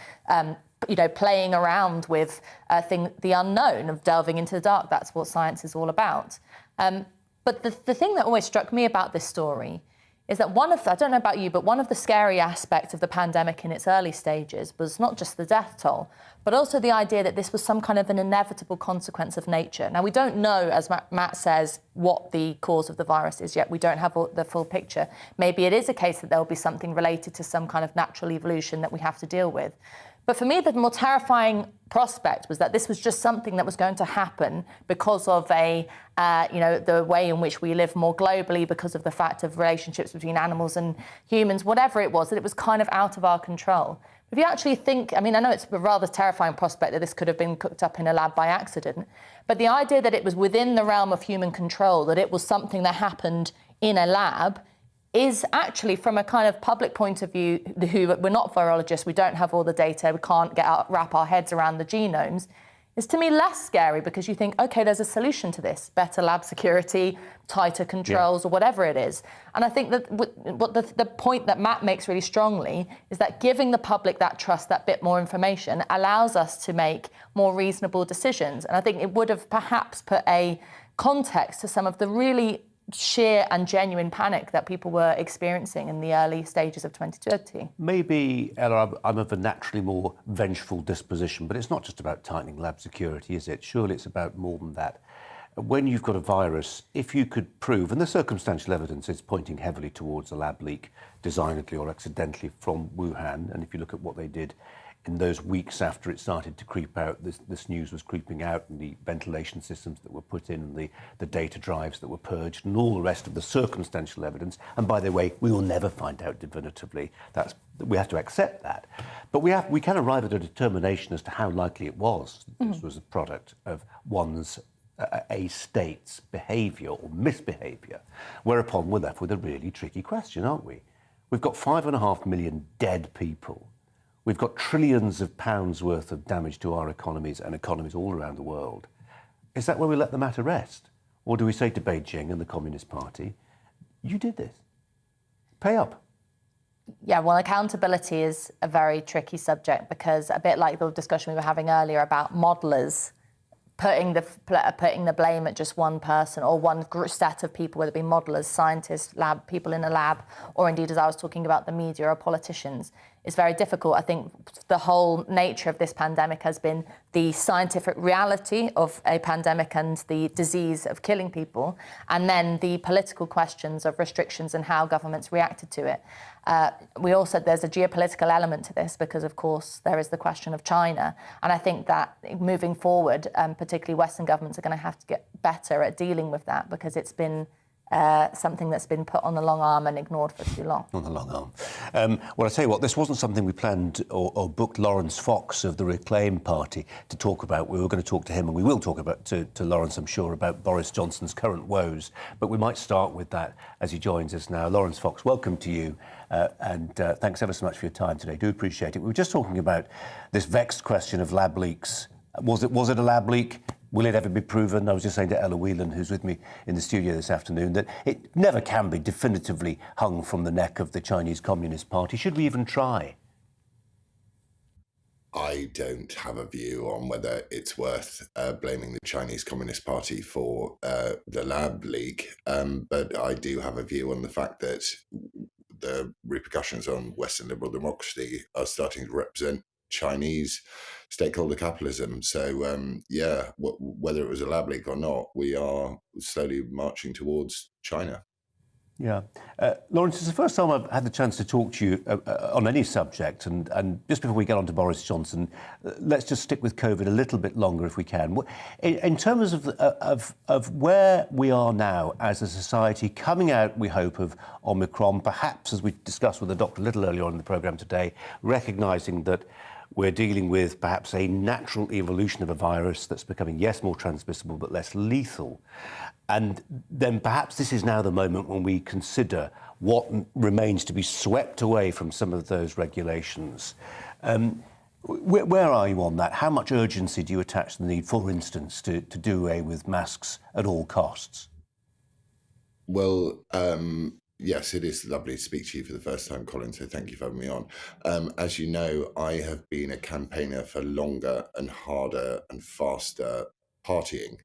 playing around with the unknown, of delving into the dark. That's what science is all about. But the thing that always struck me about this story is that I don't know about you, but one of the scary aspects of the pandemic in its early stages was not just the death toll, but also the idea that this was some kind of an inevitable consequence of nature. Now, we don't know, as Matt says, what the cause of the virus is yet. We don't have the full picture. Maybe it is a case that there will be something related to some kind of natural evolution that we have to deal with. But for me, the more terrifying prospect was that this was just something that was going to happen because of the way in which we live more globally, because of the fact of relationships between animals and humans, whatever it was, that it was kind of out of our control. If you actually think, I know it's a rather terrifying prospect that this could have been cooked up in a lab by accident, but the idea that it was within the realm of human control, that it was something that happened in a lab, is actually, from a kind of public point of view, we're not virologists, we don't have all the data, we can't wrap our heads around the genomes, is to me less scary, because you think, OK, there's a solution to this, better lab security, tighter controls, or whatever it is. And I think that what the point that Matt makes really strongly is that giving the public that trust, that bit more information, allows us to make more reasonable decisions. And I think it would have perhaps put a context to some of the really sheer and genuine panic that people were experiencing in the early stages of 2020. Maybe, Ella, I'm of a naturally more vengeful disposition, but it's not just about tightening lab security, is it? Surely it's about more than that. When you've got a virus, if you could prove, and the circumstantial evidence is pointing heavily towards a lab leak, designedly or accidentally, from Wuhan, and if you look at what they did in those weeks after it started to creep out, this news was creeping out, and the ventilation systems that were put in, and the data drives that were purged, and all the rest of the circumstantial evidence. And by the way, we will never find out definitively. We have to accept that. But we can arrive at a determination as to how likely it was that this was a product of a state's behaviour or misbehaviour. Whereupon we're left with a really tricky question, aren't we? We've got 5.5 million dead people. We've got trillions of pounds worth of damage to our economies and economies all around the world. Is that where we let the matter rest? Or do we say to Beijing and the Communist Party, you did this, pay up? Yeah, well, accountability is a very tricky subject, because a bit like the discussion we were having earlier about modelers, putting the blame at just one person or one set of people, whether it be modelers, scientists, people in a lab, or indeed, as I was talking about, the media or politicians, is very difficult. I think the whole nature of this pandemic has been the scientific reality of a pandemic and the disease of killing people, and then the political questions of restrictions and how governments reacted to it. We all said there's a geopolitical element to this, because, of course, there is the question of China. And I think that moving forward, particularly Western governments are going to have to get better at dealing with that, because it's been something that's been put on the long arm and ignored for too long. On the long arm. Well, I tell you what, this wasn't something we planned or booked Lawrence Fox of the Reclaim Party to talk about. We were going to talk to him, and we will talk about to Lawrence, I'm sure, about Boris Johnson's current woes. But we might start with that as he joins us now. Lawrence Fox, welcome to you. And thanks ever so much for your time today. Do appreciate it. We were just talking about this vexed question of lab leaks Was it a lab leak? Will it ever be proven? I was just saying to Ella Whelan, who's with me in the studio this afternoon, that it never can be definitively hung from the neck of the Chinese Communist Party. Should we even try? I don't have a view on whether it's worth blaming the Chinese Communist Party for the lab leak, but I do have a view on the fact that the repercussions on Western liberal democracy are starting to represent Chinese stakeholder capitalism. So, whether it was a lab leak or not, we are slowly marching towards China. Yeah. Lawrence, it's the first time I've had the chance to talk to you on any subject. And just before we get on to Boris Johnson, let's just stick with COVID a little bit longer if we can. In terms of where we are now as a society, coming out, we hope, of Omicron, perhaps, as we discussed with the doctor a little earlier on in the programme today, recognising that we're dealing with perhaps a natural evolution of a virus that's becoming, yes, more transmissible, but less lethal. And then perhaps this is now the moment when we consider what remains to be swept away from some of those regulations. Where are you on that? How much urgency do you attach to the need, for instance, to do away with masks at all costs? Well, yes, it is lovely to speak to you for the first time, Colin, so thank you for having me on. As you know, I have been a campaigner for longer and harder and faster partying.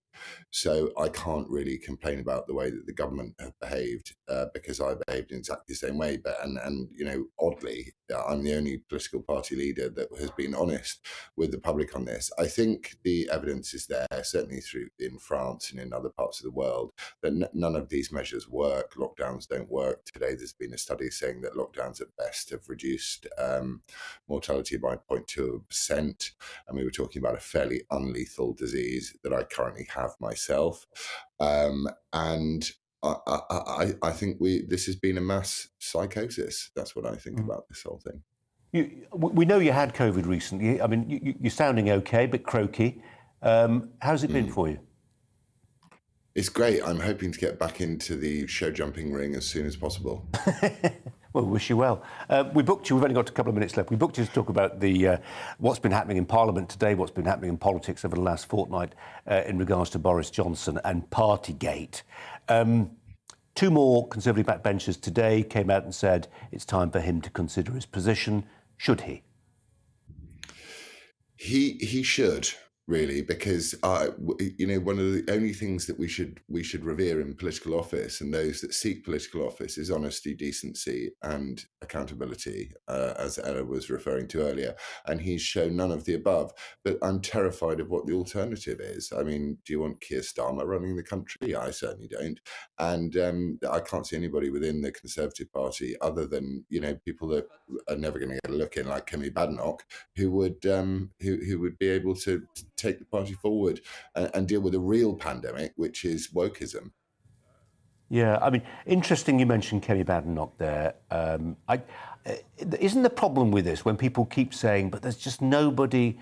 So I can't really complain about the way that the government have behaved because I behaved in exactly the same way. But and you know, oddly, I'm the only political party leader that has been honest with the public on this. I think the evidence is there, certainly in France and in other parts of the world, that none of these measures work. Lockdowns don't work. Today, there's been a study saying that lockdowns at best have reduced mortality by 0.2%. And we were talking about a fairly unlethal disease that I currently have myself, and I think this has been a mass psychosis. That's what I think about this whole thing. We know you had COVID recently. I mean, you're sounding okay, but croaky. How's it been for you? It's great. I'm hoping to get back into the show jumping ring as soon as possible. Well, we wish you well. We booked you. We've only got a couple of minutes left. We booked you to talk about what's been happening in Parliament today, what's been happening in politics over the last fortnight in regards to Boris Johnson and Partygate. Two more Conservative backbenchers today came out and said it's time for him to consider his position. Should he? He should. Really, because one of the only things that we should revere in political office and those that seek political office is honesty, decency, and accountability, as Ella was referring to earlier. And he's shown none of the above. But I'm terrified of what the alternative is. I mean, do you want Keir Starmer running the country? I certainly don't. And I can't see anybody within the Conservative Party other than people that are never going to get a look in, like Kemi Badenoch, who would be able to take the party forward and deal with a real pandemic, which is wokeism. Yeah, I mean, interesting you mentioned Kemi Badenoch there. Isn't the problem with this when people keep saying, but there's just nobody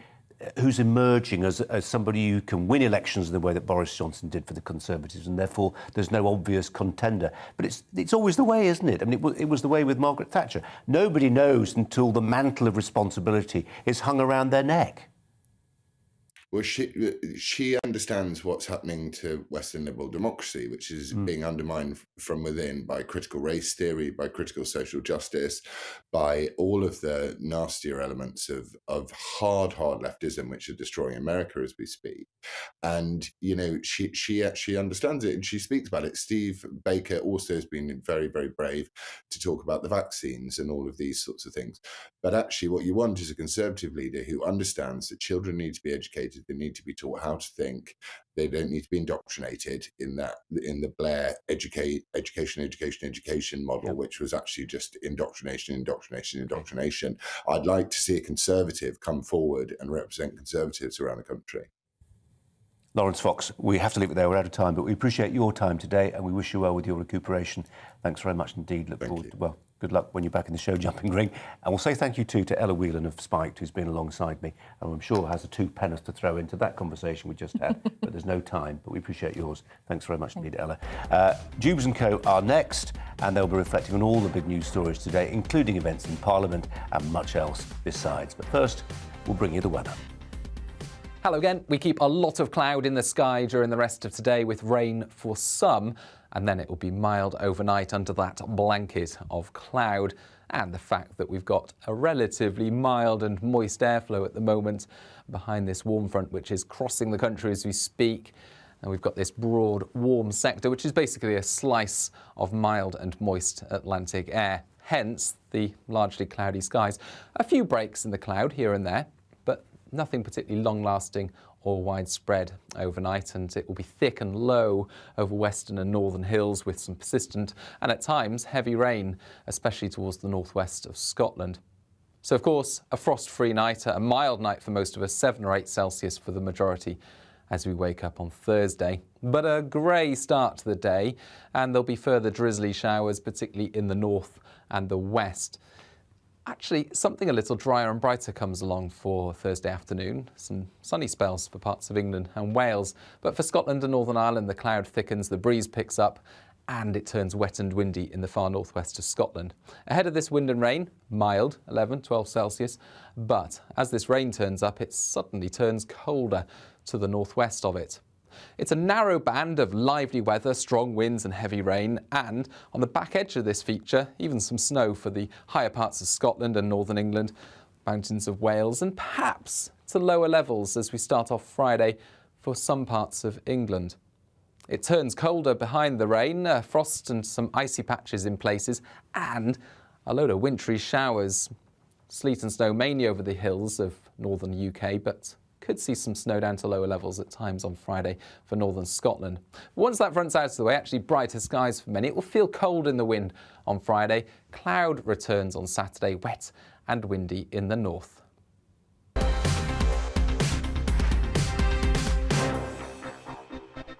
who's emerging as somebody who can win elections in the way that Boris Johnson did for the Conservatives, and therefore there's no obvious contender. But it's always the way, isn't it? I mean, it was the way with Margaret Thatcher. Nobody knows until the mantle of responsibility is hung around their neck. Well, she understands what's happening to Western liberal democracy, which is being undermined from within by critical race theory, by critical social justice, by all of the nastier elements of hard leftism, which are destroying America as we speak. And she actually understands it, and she speaks about it. Steve Baker also has been very, very brave to talk about the vaccines and all of these sorts of things. But actually, what you want is a Conservative leader who understands that children need to be educated. They need to be taught how to think. They don't need to be indoctrinated in the Blair education model, which was actually just indoctrination. I'd like to see a Conservative come forward and represent Conservatives around the country. Lawrence Fox, we have to leave it there. We're out of time, but we appreciate your time today and we wish you well with your recuperation. Thanks very much indeed. Look forward to, good luck when you're back in the show jumping ring. And we'll say thank you too to Ella Whelan of Spiked, who's been alongside me, and I'm sure has a two penners to throw into that conversation we just had, but there's no time, but we appreciate yours. Thanks very much indeed, Ella. Dubes & Co are next, and they'll be reflecting on all the big news stories today, including events in Parliament and much else besides. But first, we'll bring you the weather. Hello again. We keep a lot of cloud in the sky during the rest of today with rain for some, and then it will be mild overnight under that blanket of cloud, and the fact that we've got a relatively mild and moist airflow at the moment behind this warm front which is crossing the country as we speak. And we've got this broad warm sector which is basically a slice of mild and moist Atlantic air, hence the largely cloudy skies. A few breaks in the cloud here and there, but nothing particularly long-lasting or widespread overnight, and it will be thick and low over western and northern hills with some persistent and at times heavy rain, especially towards the northwest of Scotland. So of course, a frost-free night, a mild night for most of us, 7 or 8 Celsius for the majority as we wake up on Thursday. But a grey start to the day, and there'll be further drizzly showers, particularly in the north and the west. Actually, something a little drier and brighter comes along for Thursday afternoon. Some sunny spells for parts of England and Wales. But for Scotland and Northern Ireland, the cloud thickens, the breeze picks up, and it turns wet and windy in the far northwest of Scotland. Ahead of this wind and rain, mild, 11, 12 Celsius. But as this rain turns up, it suddenly turns colder to the northwest of it. It's a narrow band of lively weather, strong winds and heavy rain, and on the back edge of this feature, even some snow for the higher parts of Scotland and northern England, mountains of Wales, and perhaps to lower levels as we start off Friday for some parts of England. It turns colder behind the rain, frost and some icy patches in places, and a load of wintry showers. Sleet and snow mainly over the hills of northern UK, but could see some snow down to lower levels at times on Friday for northern Scotland. Once that front's out of the way, actually brighter skies for many. It will feel cold in the wind on Friday. Cloud returns on Saturday, wet and windy in the north.